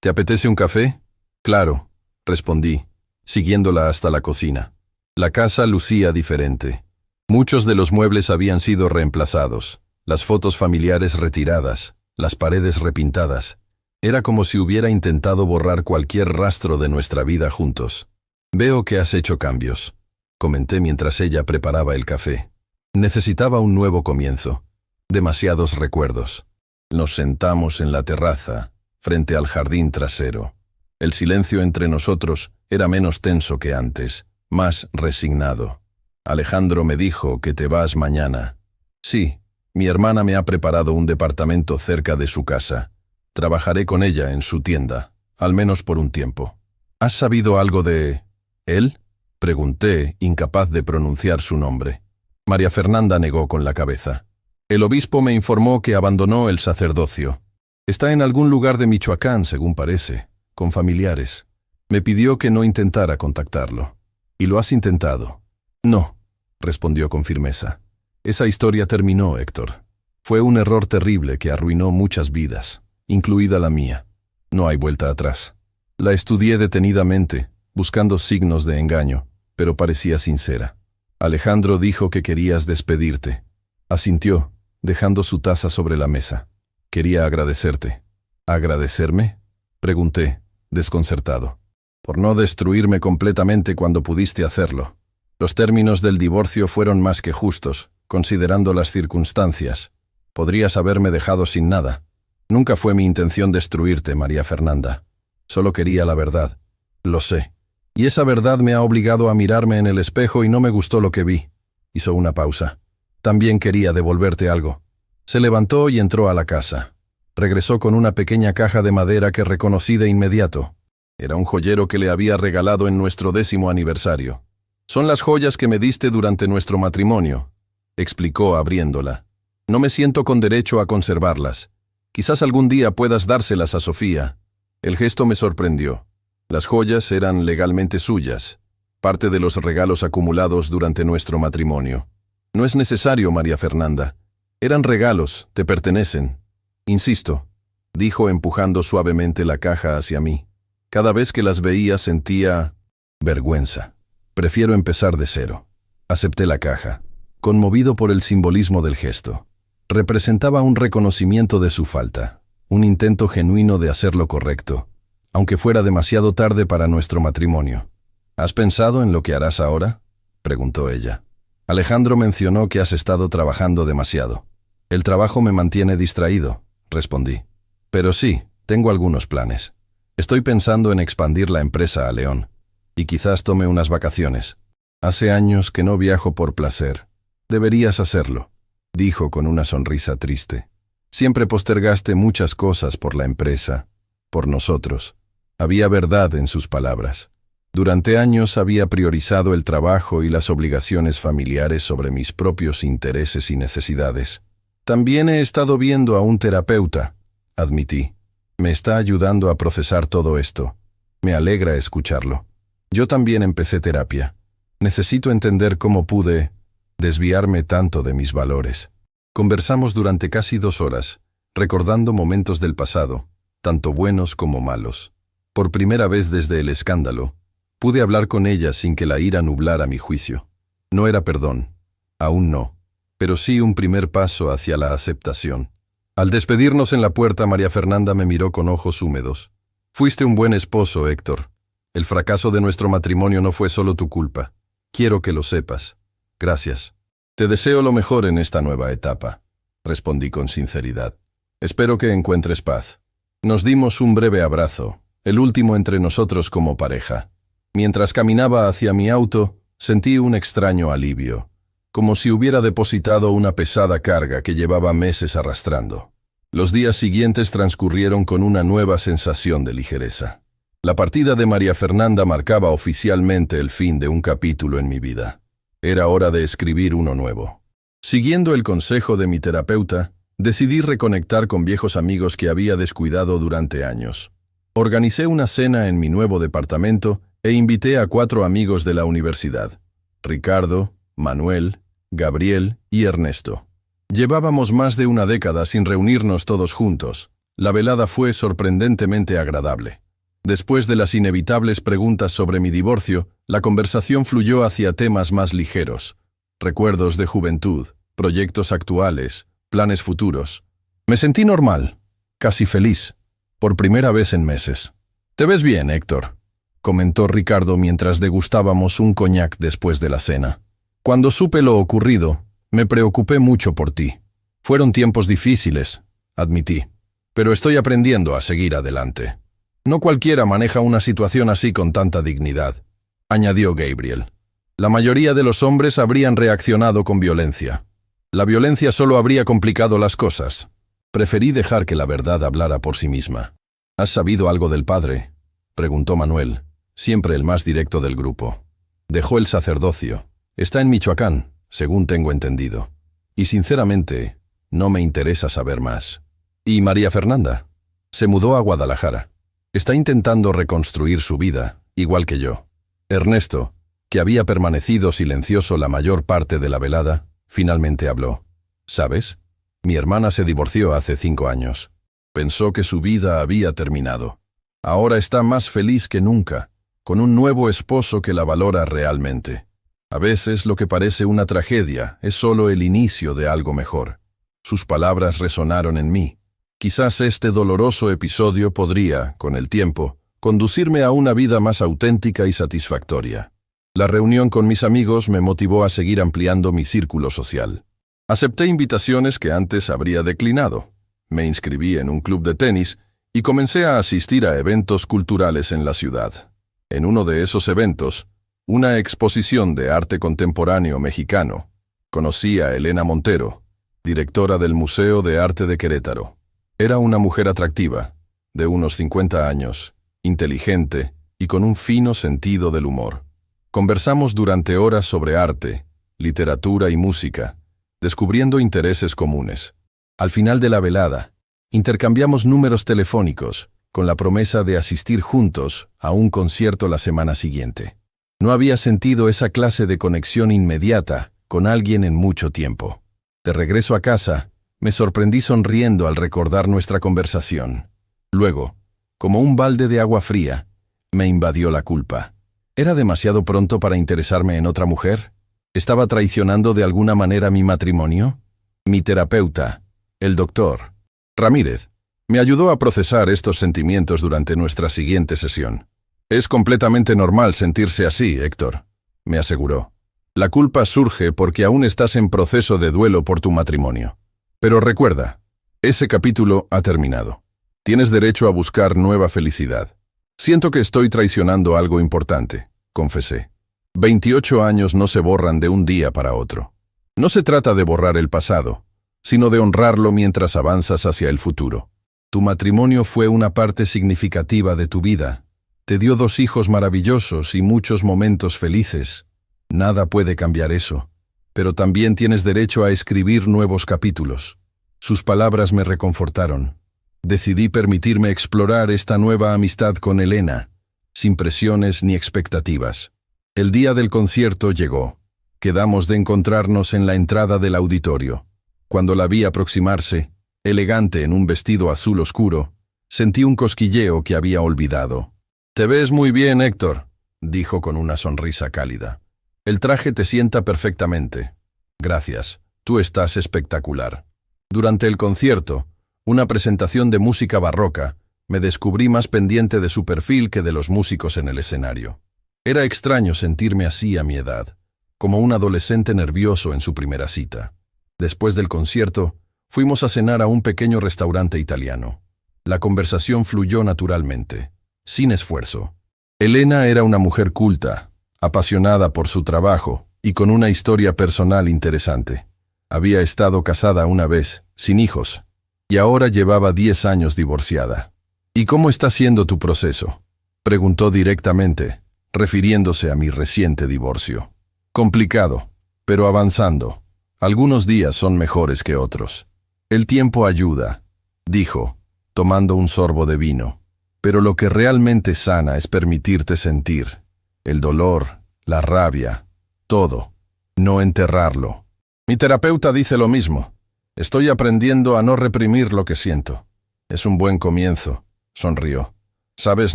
«¿Te apetece un café?» «Claro», respondí, siguiéndola hasta la cocina. La casa lucía diferente. Muchos de los muebles habían sido reemplazados, las fotos familiares retiradas, las paredes repintadas. Era como si hubiera intentado borrar cualquier rastro de nuestra vida juntos. «Veo que has hecho cambios», comenté mientras ella preparaba el café. Necesitaba un nuevo comienzo. Demasiados recuerdos. Nos sentamos en la terraza, frente al jardín trasero. El silencio entre nosotros era menos tenso que antes, más resignado. Alejandro me dijo que te vas mañana. Sí, mi hermana me ha preparado un departamento cerca de su casa. Trabajaré con ella en su tienda, al menos por un tiempo. ¿Has sabido algo de él?, pregunté, incapaz de pronunciar su nombre. María Fernanda negó con la cabeza. El obispo me informó que abandonó el sacerdocio. Está en algún lugar de Michoacán, según parece, con familiares. Me pidió que no intentara contactarlo. ¿Y lo has intentado? No, respondió con firmeza. Esa historia terminó, Héctor. Fue un error terrible que arruinó muchas vidas, incluida la mía. No hay vuelta atrás. La estudié detenidamente, buscando signos de engaño, pero parecía sincera. Alejandro dijo que querías despedirte. Asintió, dejando su taza sobre la mesa. Quería agradecerte. ¿Agradecerme?, pregunté, desconcertado. Por no destruirme completamente cuando pudiste hacerlo. Los términos del divorcio fueron más que justos, considerando las circunstancias. Podrías haberme dejado sin nada. Nunca fue mi intención destruirte, María Fernanda. Solo quería la verdad. Lo sé. Y esa verdad me ha obligado a mirarme en el espejo y no me gustó lo que vi. Hizo una pausa. También quería devolverte algo. Se levantó y entró a la casa. Regresó con una pequeña caja de madera que reconocí de inmediato. Era un joyero que le había regalado en nuestro 10º aniversario. Son las joyas que me diste durante nuestro matrimonio, explicó abriéndola. No me siento con derecho a conservarlas. Quizás algún día puedas dárselas a Sofía. El gesto me sorprendió. Las joyas eran legalmente suyas, parte de los regalos acumulados durante nuestro matrimonio. No es necesario, María Fernanda. Eran regalos, te pertenecen. Insisto, dijo empujando suavemente la caja hacia mí. Cada vez que las veía sentía vergüenza. Prefiero empezar de cero. Acepté la caja, conmovido por el simbolismo del gesto. Representaba un reconocimiento de su falta, un intento genuino de hacer lo correcto, aunque fuera demasiado tarde para nuestro matrimonio. ¿Has pensado en lo que harás ahora?, preguntó ella. Alejandro mencionó que has estado trabajando demasiado. El trabajo me mantiene distraído, respondí. Pero sí, tengo algunos planes. Estoy pensando en expandir la empresa a León, y quizás tome unas vacaciones. Hace años que no viajo por placer. Deberías hacerlo, dijo con una sonrisa triste. Siempre postergaste muchas cosas por la empresa, por nosotros. Había verdad en sus palabras. Durante años había priorizado el trabajo y las obligaciones familiares sobre mis propios intereses y necesidades. También he estado viendo a un terapeuta, admití. Me está ayudando a procesar todo esto. Me alegra escucharlo. Yo también empecé terapia. Necesito entender cómo pude desviarme tanto de mis valores. Conversamos durante casi 2 horas, recordando momentos del pasado, tanto buenos como malos. Por primera vez desde el escándalo, pude hablar con ella sin que la ira nublara mi juicio. No era perdón, aún no, pero sí un primer paso hacia la aceptación. Al despedirnos en la puerta, María Fernanda me miró con ojos húmedos. Fuiste un buen esposo, Héctor. El fracaso de nuestro matrimonio no fue solo tu culpa. Quiero que lo sepas. Gracias. Te deseo lo mejor en esta nueva etapa, respondí con sinceridad. Espero que encuentres paz. Nos dimos un breve abrazo, el último entre nosotros como pareja. Mientras caminaba hacia mi auto, sentí un extraño alivio, como si hubiera depositado una pesada carga que llevaba meses arrastrando. Los días siguientes transcurrieron con una nueva sensación de ligereza. La partida de María Fernanda marcaba oficialmente el fin de un capítulo en mi vida. Era hora de escribir uno nuevo. Siguiendo el consejo de mi terapeuta, decidí reconectar con viejos amigos que había descuidado durante años. Organicé una cena en mi nuevo departamento e invité a 4 amigos de la universidad: Ricardo, Manuel, Gabriel y Ernesto. Llevábamos más de una década sin reunirnos todos juntos. La velada fue sorprendentemente agradable. Después de las inevitables preguntas sobre mi divorcio, la conversación fluyó hacia temas más ligeros. Recuerdos de juventud, proyectos actuales, planes futuros. Me sentí normal, casi feliz, por primera vez en meses. «Te ves bien, Héctor», comentó Ricardo mientras degustábamos un coñac después de la cena. «Cuando supe lo ocurrido, me preocupé mucho por ti. Fueron tiempos difíciles, admití, pero estoy aprendiendo a seguir adelante. No cualquiera maneja una situación así con tanta dignidad», añadió Gabriel. «La mayoría de los hombres habrían reaccionado con violencia. La violencia solo habría complicado las cosas. Preferí dejar que la verdad hablara por sí misma». «¿Has sabido algo del padre?», preguntó Manuel, siempre el más directo del grupo. «Dejó el sacerdocio. Está en Michoacán, según tengo entendido. Y sinceramente, no me interesa saber más». «¿Y María Fernanda?». «Se mudó a Guadalajara. Está intentando reconstruir su vida, igual que yo». Ernesto, que había permanecido silencioso la mayor parte de la velada, finalmente habló. «¿Sabes? Mi hermana se divorció hace 5 años. Pensó que su vida había terminado. Ahora está más feliz que nunca, con un nuevo esposo que la valora realmente. A veces lo que parece una tragedia es solo el inicio de algo mejor». Sus palabras resonaron en mí. Quizás este doloroso episodio podría, con el tiempo, conducirme a una vida más auténtica y satisfactoria. La reunión con mis amigos me motivó a seguir ampliando mi círculo social. Acepté invitaciones que antes habría declinado. Me inscribí en un club de tenis y comencé a asistir a eventos culturales en la ciudad. En uno de esos eventos, una exposición de arte contemporáneo mexicano, conocí a Elena Montero, directora del Museo de Arte de Querétaro. Era una mujer atractiva, de unos 50 años, inteligente y con un fino sentido del humor. Conversamos durante horas sobre arte, literatura y música, descubriendo intereses comunes. Al final de la velada, intercambiamos números telefónicos, con la promesa de asistir juntos a un concierto la semana siguiente. No había sentido esa clase de conexión inmediata con alguien en mucho tiempo. De regreso a casa, me sorprendí sonriendo al recordar nuestra conversación. Luego, como un balde de agua fría, me invadió la culpa. ¿Era demasiado pronto para interesarme en otra mujer? ¿Estaba traicionando de alguna manera mi matrimonio? Mi terapeuta, el doctor Ramírez, me ayudó a procesar estos sentimientos durante nuestra siguiente sesión. «Es completamente normal sentirse así, Héctor», me aseguró. «La culpa surge porque aún estás en proceso de duelo por tu matrimonio. Pero recuerda, ese capítulo ha terminado. Tienes derecho a buscar nueva felicidad». «Siento que estoy traicionando algo importante», confesé. 28 años no se borran de un día para otro. No se trata de borrar el pasado, sino de honrarlo mientras avanzas hacia el futuro. Tu matrimonio fue una parte significativa de tu vida. Te dio 2 hijos maravillosos y muchos momentos felices. Nada puede cambiar eso, pero también tienes derecho a escribir nuevos capítulos. Sus palabras me reconfortaron. Decidí permitirme explorar esta nueva amistad con Elena, sin presiones ni expectativas. El día del concierto llegó. Quedamos de encontrarnos en la entrada del auditorio. Cuando la vi aproximarse, elegante en un vestido azul oscuro, sentí un cosquilleo que había olvidado. «Te ves muy bien, Héctor», dijo con una sonrisa cálida. «El traje te sienta perfectamente». «Gracias, tú estás espectacular». Durante el concierto, una presentación de música barroca, me descubrí más pendiente de su perfil que de los músicos en el escenario. Era extraño sentirme así a mi edad, como un adolescente nervioso en su primera cita. Después del concierto, fuimos a cenar a un pequeño restaurante italiano. La conversación fluyó naturalmente, sin esfuerzo. Elena era una mujer culta, apasionada por su trabajo y con una historia personal interesante. Había estado casada una vez, sin hijos, y ahora llevaba 10 años divorciada. «¿Y cómo está siendo tu proceso?», preguntó directamente, refiriéndose a mi reciente divorcio. «Complicado, pero avanzando. Algunos días son mejores que otros. El tiempo ayuda», dijo, tomando un sorbo de vino. «Pero lo que realmente sana es permitirte sentir. El dolor, la rabia, todo. no enterrarlo. Mi terapeuta dice lo mismo. Estoy aprendiendo a no reprimir lo que siento. Es un buen comienzo, sonrió. Sabes,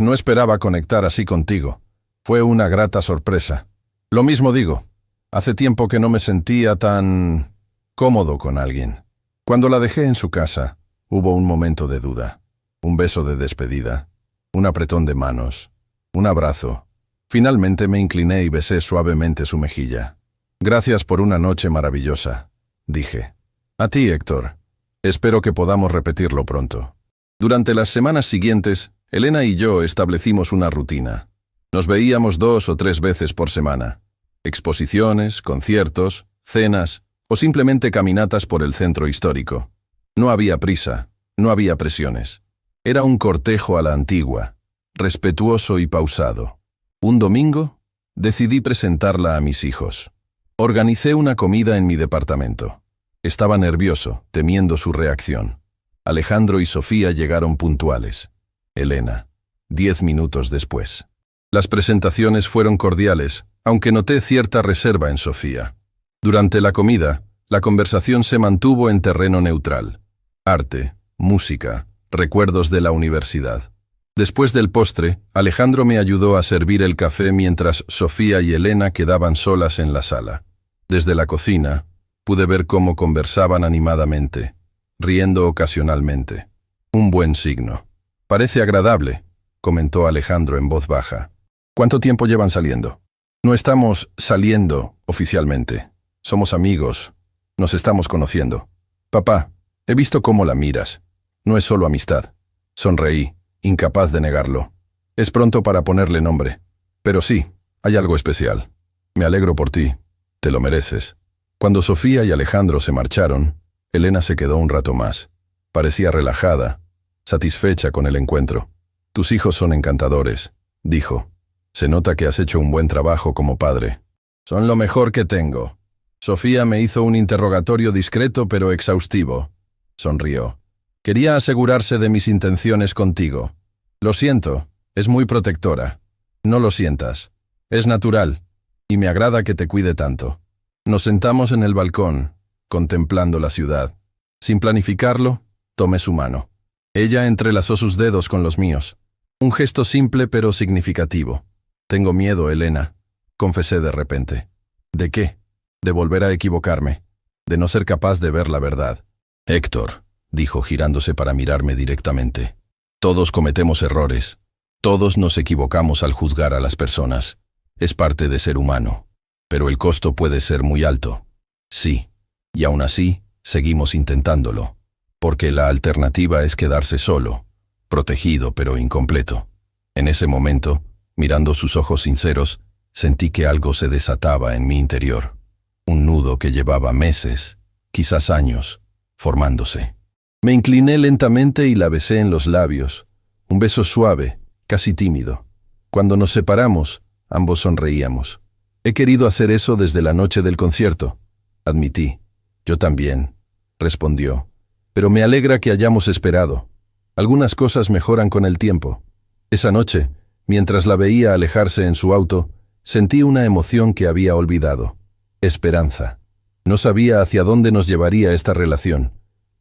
no esperaba conectar así contigo. Fue una grata sorpresa. Lo mismo digo. Hace tiempo que no me sentía tan cómodo con alguien. Cuando la dejé en su casa, hubo un momento de duda. Un beso de despedida, un apretón de manos, un abrazo. Finalmente me incliné y besé suavemente su mejilla. Gracias por una noche maravillosa, dije. A ti, Héctor. Espero que podamos repetirlo pronto. Durante las semanas siguientes, Elena y yo establecimos una rutina. Nos veíamos 2 o 3 veces por semana. Exposiciones, conciertos, cenas o simplemente caminatas por el centro histórico. No había prisa, no había presiones. Era un cortejo a la antigua, respetuoso y pausado. Un domingo, decidí presentarla a mis hijos. Organicé una comida en mi departamento. Estaba nervioso, temiendo su reacción. Alejandro y Sofía llegaron puntuales. Elena, 10 minutos después. Las presentaciones fueron cordiales, aunque noté cierta reserva en Sofía. Durante la comida, la conversación se mantuvo en terreno neutral. Arte, música, recuerdos de la universidad. Después del postre, Alejandro me ayudó a servir el café mientras Sofía y Elena quedaban solas en la sala. Desde la cocina, pude ver cómo conversaban animadamente, riendo ocasionalmente. Un buen signo. Parece agradable, comentó Alejandro en voz baja. ¿Cuánto tiempo llevan saliendo? No estamos saliendo oficialmente. Somos amigos. Nos estamos conociendo. Papá, he visto cómo la miras. No es solo amistad. Sonreí, incapaz de negarlo. Es pronto para ponerle nombre. Pero sí, hay algo especial. Me alegro por ti. Te lo mereces. Cuando Sofía y Alejandro se marcharon, Elena se quedó un rato más. Parecía relajada, satisfecha con el encuentro. Tus hijos son encantadores, dijo. Se nota que has hecho un buen trabajo como padre. Son lo mejor que tengo. Sofía me hizo un interrogatorio discreto pero exhaustivo. Sonrió. Quería asegurarse de mis intenciones contigo. Lo siento, es muy protectora. No lo sientas. Es natural, y me agrada que te cuide tanto. Nos sentamos en el balcón, contemplando la ciudad. Sin planificarlo, tomé su mano. Ella entrelazó sus dedos con los míos. Un gesto simple pero significativo. Tengo miedo, Elena, confesé de repente. ¿De qué? De volver a equivocarme, de no ser capaz de ver la verdad. Héctor, dijo girándose para mirarme directamente. Todos cometemos errores. Todos nos equivocamos al juzgar a las personas. Es parte de ser humano. Pero el costo puede ser muy alto. Sí, y aún así, seguimos intentándolo. Porque la alternativa es quedarse solo, protegido pero incompleto. En ese momento, mirando sus ojos sinceros, sentí que algo se desataba en mi interior. Un nudo que llevaba meses, quizás años, formándose. Me incliné lentamente y la besé en los labios. Un beso suave, casi tímido. Cuando nos separamos, ambos sonreíamos. He querido hacer eso desde la noche del concierto, admití. Yo también, respondió. Pero me alegra que hayamos esperado. Algunas cosas mejoran con el tiempo. Esa noche, mientras la veía alejarse en su auto, sentí una emoción que había olvidado. Esperanza. No sabía hacia dónde nos llevaría esta relación,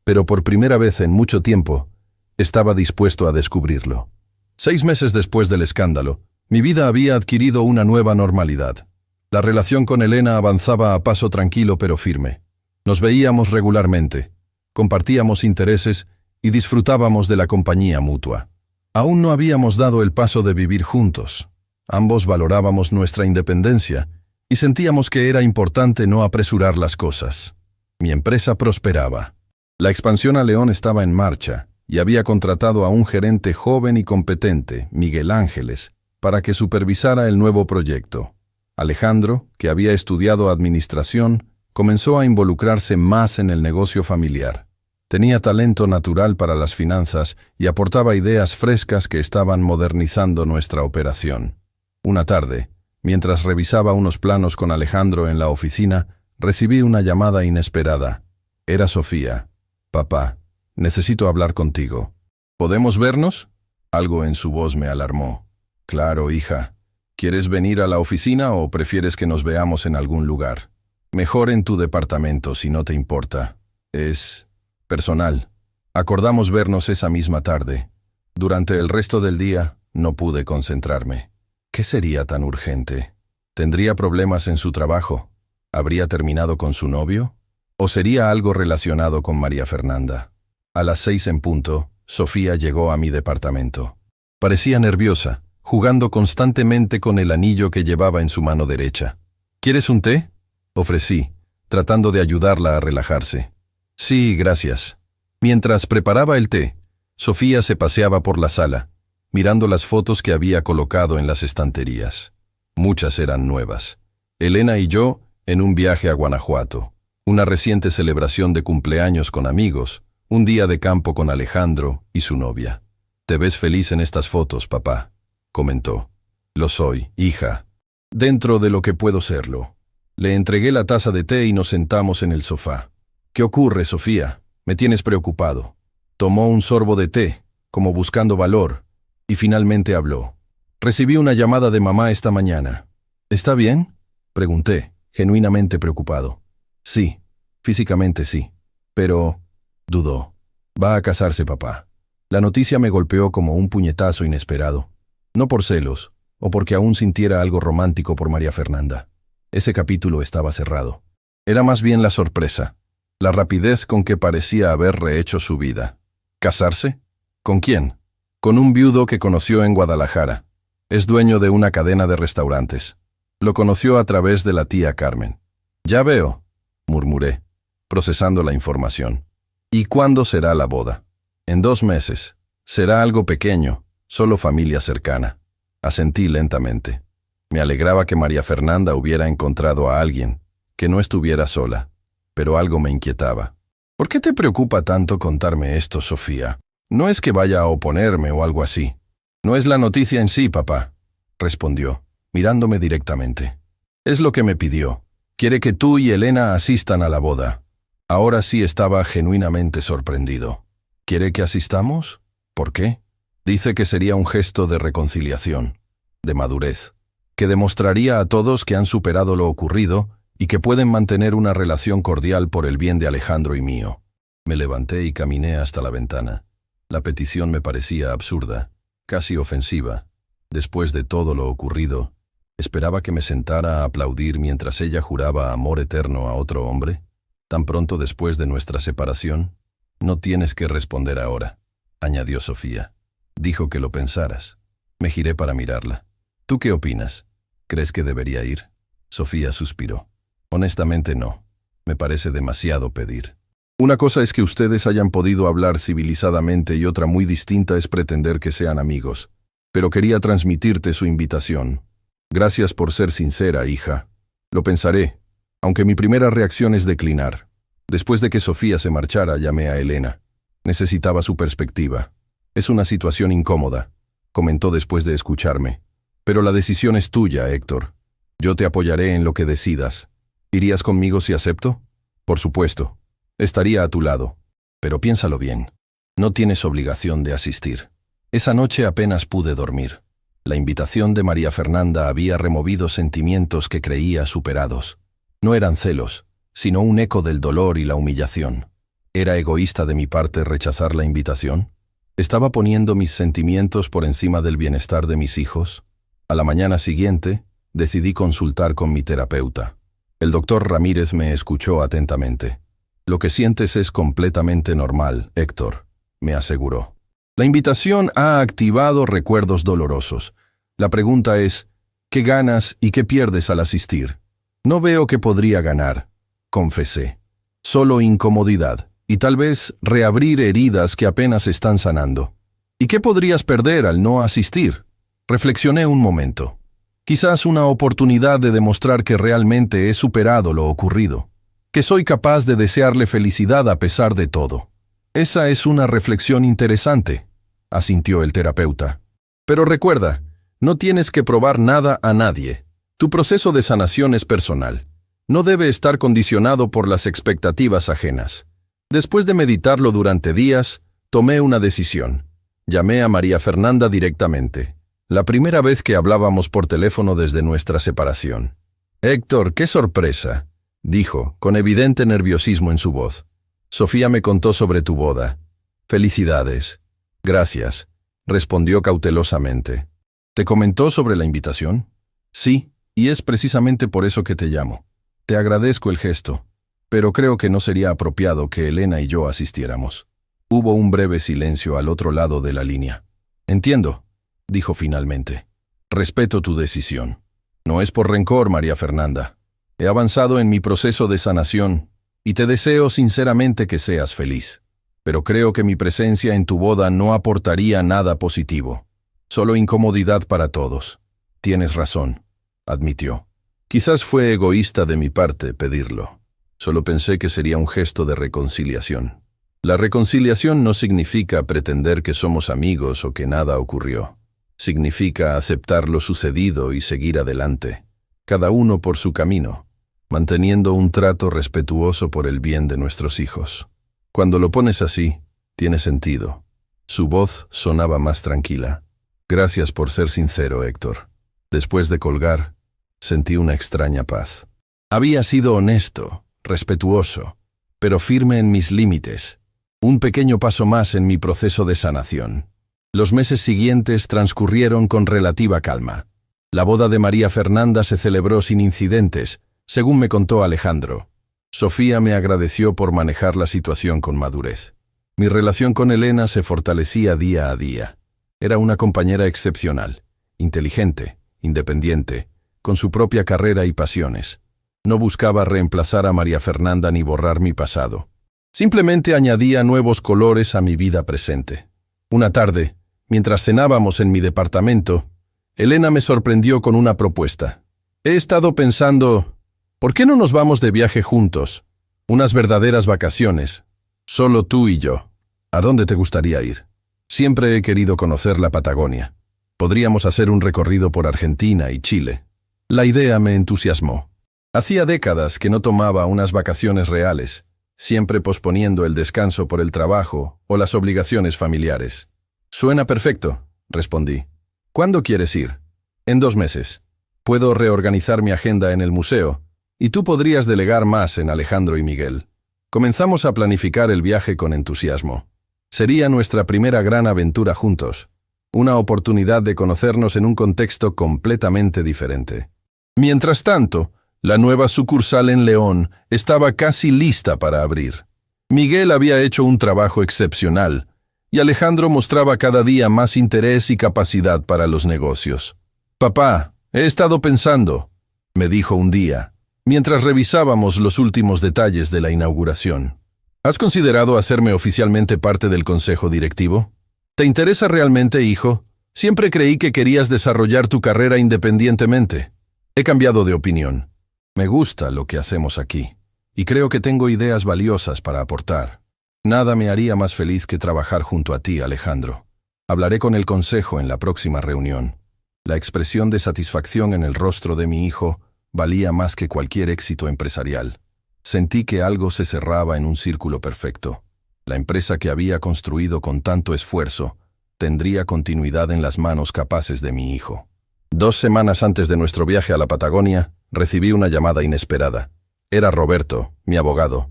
pero por primera vez en mucho tiempo, estaba dispuesto a descubrirlo. 6 meses después del escándalo, mi vida había adquirido una nueva normalidad. La relación con Elena avanzaba a paso tranquilo pero firme. Nos veíamos regularmente, compartíamos intereses y disfrutábamos de la compañía mutua. Aún no habíamos dado el paso de vivir juntos. Ambos valorábamos nuestra independencia y sentíamos que era importante no apresurar las cosas. Mi empresa prosperaba. La expansión a León estaba en marcha y había contratado a un gerente joven y competente, Miguel Ángeles, para que supervisara el nuevo proyecto. Alejandro, que había estudiado administración, comenzó a involucrarse más en el negocio familiar. Tenía talento natural para las finanzas y aportaba ideas frescas que estaban modernizando nuestra operación. Una tarde, mientras revisaba unos planos con Alejandro en la oficina, recibí una llamada inesperada. Era Sofía. Papá, necesito hablar contigo. ¿Podemos vernos? Algo en su voz me alarmó. Claro, hija. ¿Quieres venir a la oficina o prefieres que nos veamos en algún lugar? Mejor en tu departamento, si no te importa. Es personal. Acordamos vernos esa misma tarde. Durante el resto del día, no pude concentrarme. ¿Qué sería tan urgente? ¿Tendría problemas en su trabajo? ¿Habría terminado con su novio? ¿O sería algo relacionado con María Fernanda? A las 6 en punto, Sofía llegó a mi departamento. Parecía nerviosa, jugando constantemente con el anillo que llevaba en su mano derecha. ¿Quieres un té?, ofrecí, tratando de ayudarla a relajarse. Sí, gracias. Mientras preparaba el té, Sofía se paseaba por la sala, mirando las fotos que había colocado en las estanterías. Muchas eran nuevas. Elena y yo en un viaje a Guanajuato, una reciente celebración de cumpleaños con amigos, un día de campo con Alejandro y su novia. «Te ves feliz en estas fotos, papá», comentó. «Lo soy, hija. Dentro de lo que puedo serlo». Le entregué la taza de té y nos sentamos en el sofá. «¿Qué ocurre, Sofía? Me tienes preocupado». Tomó un sorbo de té, como buscando valor, y finalmente habló. «Recibí una llamada de mamá esta mañana». «¿Está bien?», pregunté, genuinamente preocupado. «Sí, físicamente sí. Pero…», dudó. «Va a casarse, papá». La noticia me golpeó como un puñetazo inesperado. No por celos, o porque aún sintiera algo romántico por María Fernanda. Ese capítulo estaba cerrado. Era más bien la sorpresa, la rapidez con que parecía haber rehecho su vida. ¿Casarse? ¿Con quién? Con un viudo que conoció en Guadalajara. Es dueño de una cadena de restaurantes. Lo conoció a través de la tía Carmen. «Ya veo», murmuré, procesando la información. «¿Y cuándo será la boda?» «En 2 meses. Será algo pequeño, solo familia cercana». Asentí lentamente. Me alegraba que María Fernanda hubiera encontrado a alguien, que no estuviera sola, pero algo me inquietaba. «¿Por qué te preocupa tanto contarme esto, Sofía? No es que vaya a oponerme o algo así». «No es la noticia en sí, papá», respondió, mirándome directamente. «Es lo que me pidió. Quiere que tú y Elena asistan a la boda». Ahora sí estaba genuinamente sorprendido. «¿Quiere que asistamos? ¿Por qué?» Dice que sería un gesto de reconciliación, de madurez, que demostraría a todos que han superado lo ocurrido y que pueden mantener una relación cordial por el bien de Alejandro y mío. Me levanté y caminé hasta la ventana. La petición me parecía absurda, casi ofensiva. Después de todo lo ocurrido, ¿esperaba que me sentara a aplaudir mientras ella juraba amor eterno a otro hombre? ¿Tan pronto después de nuestra separación? «No tienes que responder ahora», añadió Sofía. «Dijo que lo pensaras». Me giré para mirarla. «¿Tú qué opinas? ¿Crees que debería ir?» Sofía suspiró. «Honestamente no. Me parece demasiado pedir. Una cosa es que ustedes hayan podido hablar civilizadamente y otra muy distinta es pretender que sean amigos. Pero quería transmitirte su invitación. Gracias por ser sincera, hija. Lo pensaré, aunque mi primera reacción es declinar». Después de que Sofía se marchara, llamé a Elena. Necesitaba su perspectiva. «Es una situación incómoda», comentó después de escucharme. «Pero la decisión es tuya, Héctor. Yo te apoyaré en lo que decidas. ¿Irías conmigo si acepto?» «Por supuesto. Estaría a tu lado. Pero piénsalo bien. No tienes obligación de asistir». Esa noche apenas pude dormir. La invitación de María Fernanda había removido sentimientos que creía superados. No eran celos, sino un eco del dolor y la humillación. ¿Era egoísta de mi parte rechazar la invitación? ¿Estaba poniendo mis sentimientos por encima del bienestar de mis hijos? A la mañana siguiente, decidí consultar con mi terapeuta. El doctor Ramírez me escuchó atentamente. «Lo que sientes es completamente normal, Héctor», me aseguró. «La invitación ha activado recuerdos dolorosos. La pregunta es, ¿qué ganas y qué pierdes al asistir?» «No veo que podría ganar», confesé. «Solo incomodidad, y tal vez reabrir heridas que apenas están sanando». «¿Y qué podrías perder al no asistir?» Reflexioné un momento. Quizás una oportunidad de demostrar que realmente he superado lo ocurrido, que soy capaz de desearle felicidad a pesar de todo. «Esa es una reflexión interesante», asintió el terapeuta. «Pero recuerda, no tienes que probar nada a nadie. Tu proceso de sanación es personal. No debe estar condicionado por las expectativas ajenas». Después de meditarlo durante días, tomé una decisión. Llamé a María Fernanda directamente. La primera vez que hablábamos por teléfono desde nuestra separación. «Héctor, qué sorpresa. dijo, con evidente nerviosismo en su voz. Sofía me contó sobre tu boda. Felicidades. Gracias, respondió cautelosamente. ¿Te comentó sobre la invitación? Sí, y es precisamente por eso que te llamo. Te agradezco el gesto, pero creo que no sería apropiado que Elena y yo asistiéramos. Hubo un breve silencio al otro lado de la línea. Entiendo, dijo finalmente. Respeto tu decisión. No es por rencor, María Fernanda. He avanzado en mi proceso de sanación y te deseo sinceramente que seas feliz. Pero creo que mi presencia en tu boda no aportaría nada positivo. Solo incomodidad para todos. Tienes razón, admitió. Quizás fue egoísta de mi parte pedirlo. Solo pensé que sería un gesto de reconciliación. La reconciliación no significa pretender que somos amigos o que nada ocurrió. Significa aceptar lo sucedido y seguir adelante, cada uno por su camino, manteniendo un trato respetuoso por el bien de nuestros hijos. Cuando lo pones así, tiene sentido. Su voz sonaba más tranquila. Gracias por ser sincero, Héctor. Después de colgar, sentí una extraña paz. Había sido honesto, respetuoso, pero firme en mis límites. Un pequeño paso más en mi proceso de sanación. Los meses siguientes transcurrieron con relativa calma. La boda de María Fernanda se celebró sin incidentes, según me contó Alejandro. Sofía me agradeció por manejar la situación con madurez. Mi relación con Elena se fortalecía día a día. Era una compañera excepcional, inteligente, independiente, con su propia carrera y pasiones. No buscaba reemplazar a María Fernanda ni borrar mi pasado. Simplemente añadía nuevos colores a mi vida presente. Una tarde, mientras cenábamos en mi departamento, Elena me sorprendió con una propuesta. He estado pensando, ¿por qué no nos vamos de viaje juntos? Unas verdaderas vacaciones, solo tú y yo. ¿A dónde te gustaría ir? Siempre he querido conocer la Patagonia. Podríamos hacer un recorrido por Argentina y Chile. La idea me entusiasmó. Hacía décadas que no tomaba unas vacaciones reales, siempre posponiendo el descanso por el trabajo o las obligaciones familiares. Suena perfecto, respondí. ¿Cuándo quieres ir? En 2 meses. Puedo reorganizar mi agenda en el museo, y tú podrías delegar más en Alejandro y Miguel. Comenzamos a planificar el viaje con entusiasmo. Sería nuestra primera gran aventura juntos, una oportunidad de conocernos en un contexto completamente diferente. Mientras tanto, la nueva sucursal en León estaba casi lista para abrir. Miguel había hecho un trabajo excepcional, y Alejandro mostraba cada día más interés y capacidad para los negocios. «Papá, he estado pensando», me dijo un día, mientras revisábamos los últimos detalles de la inauguración. ¿Has considerado hacerme oficialmente parte del consejo directivo? ¿Te interesa realmente, hijo? Siempre creí que querías desarrollar tu carrera independientemente. He cambiado de opinión. Me gusta lo que hacemos aquí, y creo que tengo ideas valiosas para aportar. Nada me haría más feliz que trabajar junto a ti, Alejandro. Hablaré con el consejo en la próxima reunión. La expresión de satisfacción en el rostro de mi hijo valía más que cualquier éxito empresarial. Sentí que algo se cerraba en un círculo perfecto. La empresa que había construido con tanto esfuerzo tendría continuidad en las manos capaces de mi hijo. 2 semanas antes de nuestro viaje a la Patagonia, recibí una llamada inesperada. Era Roberto, mi abogado.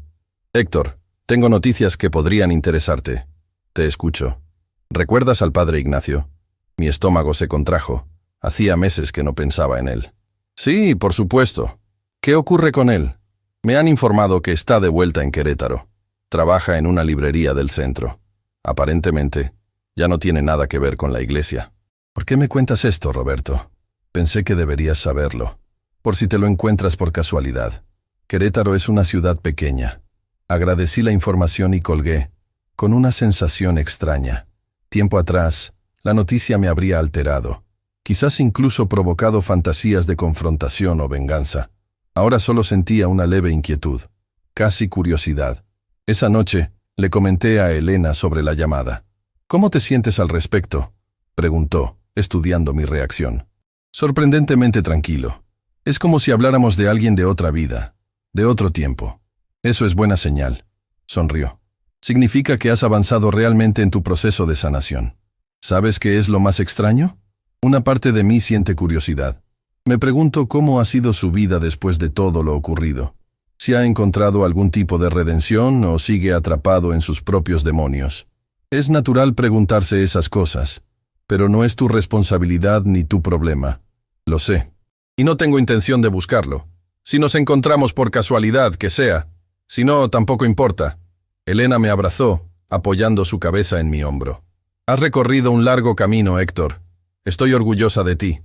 «Héctor, tengo noticias que podrían interesarte». «Te escucho». «¿Recuerdas al padre Ignacio?» Mi estómago se contrajo. Hacía meses que no pensaba en él. «Sí, por supuesto. ¿Qué ocurre con él?» «Me han informado que está de vuelta en Querétaro. Trabaja en una librería del centro. Aparentemente, ya no tiene nada que ver con la iglesia». «¿Por qué me cuentas esto, Roberto? Pensé que deberías saberlo. Por si te lo encuentras por casualidad. Querétaro es una ciudad pequeña». Agradecí la información y colgué, con una sensación extraña. Tiempo atrás, la noticia me habría alterado, quizás incluso provocado fantasías de confrontación o venganza. Ahora solo sentía una leve inquietud, casi curiosidad. Esa noche, le comenté a Elena sobre la llamada. «¿Cómo te sientes al respecto?», preguntó, estudiando mi reacción. «Sorprendentemente tranquilo. Es como si habláramos de alguien de otra vida, de otro tiempo». «Eso es buena señal», sonrió. «Significa que has avanzado realmente en tu proceso de sanación». ¿Sabes qué es lo más extraño? Una parte de mí siente curiosidad. Me pregunto cómo ha sido su vida después de todo lo ocurrido. si ha encontrado algún tipo de redención o sigue atrapado en sus propios demonios. Es natural preguntarse esas cosas, pero no es tu responsabilidad ni tu problema. Lo sé. Y no tengo intención de buscarlo. Si nos encontramos por casualidad, que sea. Si no, tampoco importa. Elena me abrazó, apoyando su cabeza en mi hombro. Has recorrido un largo camino, Héctor. Estoy orgullosa de ti.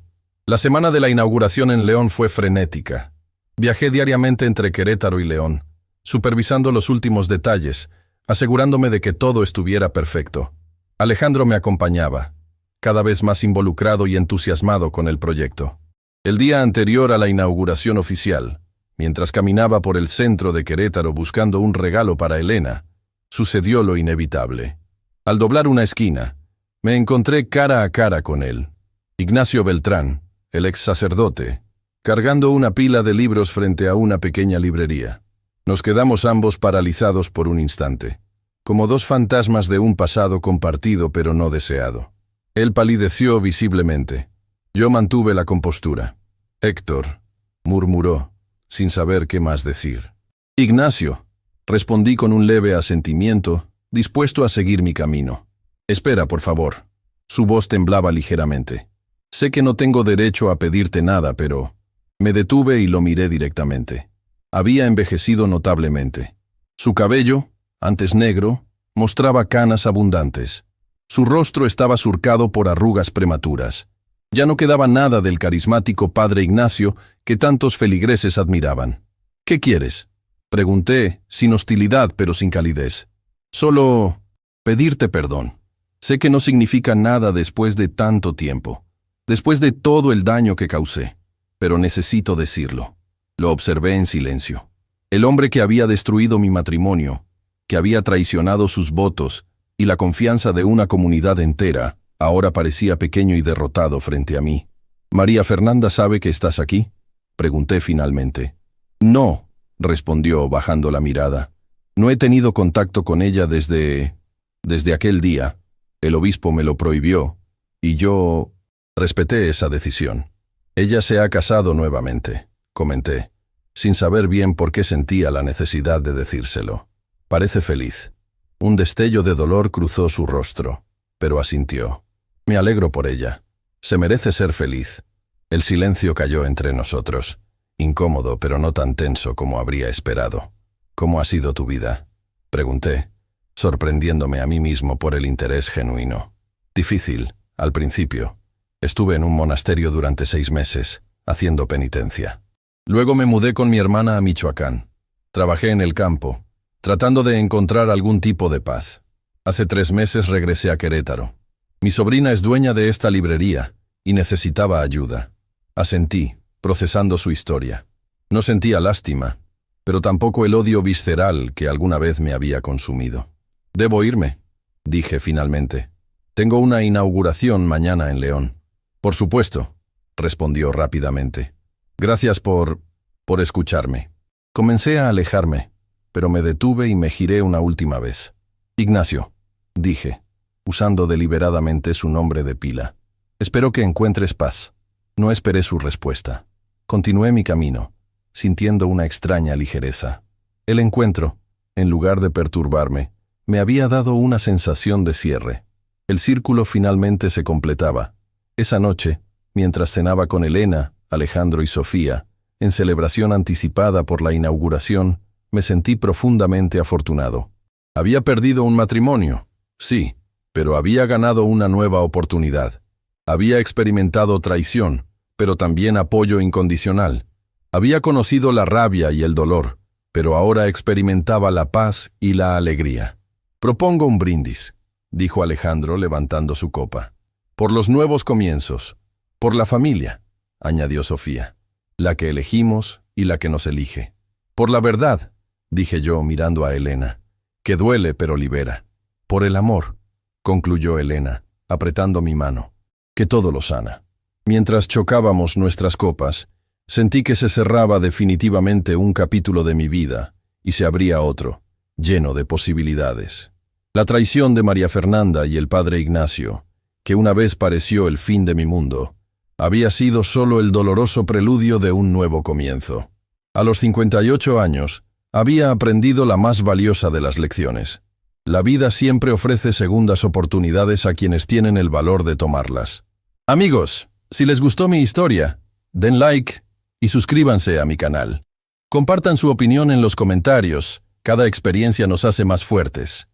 La semana de la inauguración en León fue frenética. Viajé diariamente entre Querétaro y León, supervisando los últimos detalles, asegurándome de que todo estuviera perfecto. Alejandro me acompañaba, cada vez más involucrado y entusiasmado con el proyecto. El día anterior a la inauguración oficial, mientras caminaba por el centro de Querétaro buscando un regalo para Elena, sucedió lo inevitable. Al doblar una esquina, me encontré cara a cara con él, Ignacio Beltrán, el ex sacerdote, cargando una pila de libros frente a una pequeña librería. Nos quedamos ambos paralizados por un instante, como dos fantasmas de un pasado compartido pero no deseado. Él palideció visiblemente. Yo mantuve la compostura. Héctor, murmuró, sin saber qué más decir. Ignacio, respondí con un leve asentimiento, dispuesto a seguir mi camino. Espera, por favor. Su voz temblaba ligeramente. Sé que no tengo derecho a pedirte nada, pero... Me detuve y lo miré directamente. Había envejecido notablemente. Su cabello, antes negro, mostraba canas abundantes. Su rostro estaba surcado por arrugas prematuras. Ya no quedaba nada del carismático padre Ignacio que tantos feligreses admiraban. ¿Qué quieres? Pregunté, sin hostilidad pero sin calidez. Solo pedirte perdón. Sé que no significa nada después de tanto tiempo, después de todo el daño que causé. Pero necesito decirlo. Lo observé en silencio. El hombre que había destruido mi matrimonio, que había traicionado sus votos y la confianza de una comunidad entera, ahora parecía pequeño y derrotado frente a mí. «¿María Fernanda sabe que estás aquí?», pregunté finalmente. «No», respondió bajando la mirada. «No he tenido contacto con ella desde aquel día. El obispo me lo prohibió, y yo respeté esa decisión. Ella se ha casado nuevamente», comenté, sin saber bien por qué sentía la necesidad de decírselo. «Parece feliz». Un destello de dolor cruzó su rostro, pero asintió. «Me alegro por ella. Se merece ser feliz». El silencio cayó entre nosotros, incómodo pero no tan tenso como habría esperado. «¿Cómo ha sido tu vida?», pregunté, sorprendiéndome a mí mismo por el interés genuino. «Difícil, al principio. Estuve en un monasterio durante 6 meses, haciendo penitencia. Luego me mudé con mi hermana a Michoacán. Trabajé en el campo, tratando de encontrar algún tipo de paz. Hace 3 meses regresé a Querétaro. Mi sobrina es dueña de esta librería y necesitaba ayuda. Asentí, procesando su historia. No sentía lástima, pero tampoco el odio visceral que alguna vez me había consumido. «Debo irme», dije finalmente. «Tengo una inauguración mañana en León». «Por supuesto», respondió rápidamente. «Gracias por escucharme». Comencé a alejarme, pero me detuve y me giré una última vez. «Ignacio», dije, usando deliberadamente su nombre de pila. «Espero que encuentres paz». No esperé su respuesta. Continué mi camino, sintiendo una extraña ligereza. El encuentro, en lugar de perturbarme, me había dado una sensación de cierre. El círculo finalmente se completaba. Esa noche, mientras cenaba con Elena, Alejandro y Sofía, en celebración anticipada por la inauguración, me sentí profundamente afortunado. Había perdido un matrimonio, sí, pero había ganado una nueva oportunidad. Había experimentado traición, pero también apoyo incondicional. Había conocido la rabia y el dolor, pero ahora experimentaba la paz y la alegría. «Propongo un brindis», dijo Alejandro levantando su copa. «Por los nuevos comienzos, por la familia», añadió Sofía, «la que elegimos y la que nos elige. Por la verdad», dije yo mirando a Elena, «que duele pero libera. Por el amor», concluyó Elena, apretando mi mano, «que todo lo sana». Mientras chocábamos nuestras copas, sentí que se cerraba definitivamente un capítulo de mi vida y se abría otro, lleno de posibilidades. La traición de María Fernanda y el padre Ignacio, que una vez pareció el fin de mi mundo, había sido solo el doloroso preludio de un nuevo comienzo. A los 58 años, Había aprendido la más valiosa de las lecciones. La vida siempre ofrece segundas oportunidades a quienes tienen el valor de tomarlas. Amigos, si les gustó mi historia, den like y suscríbanse a mi canal. Compartan su opinión en los comentarios. Cada experiencia nos hace más fuertes.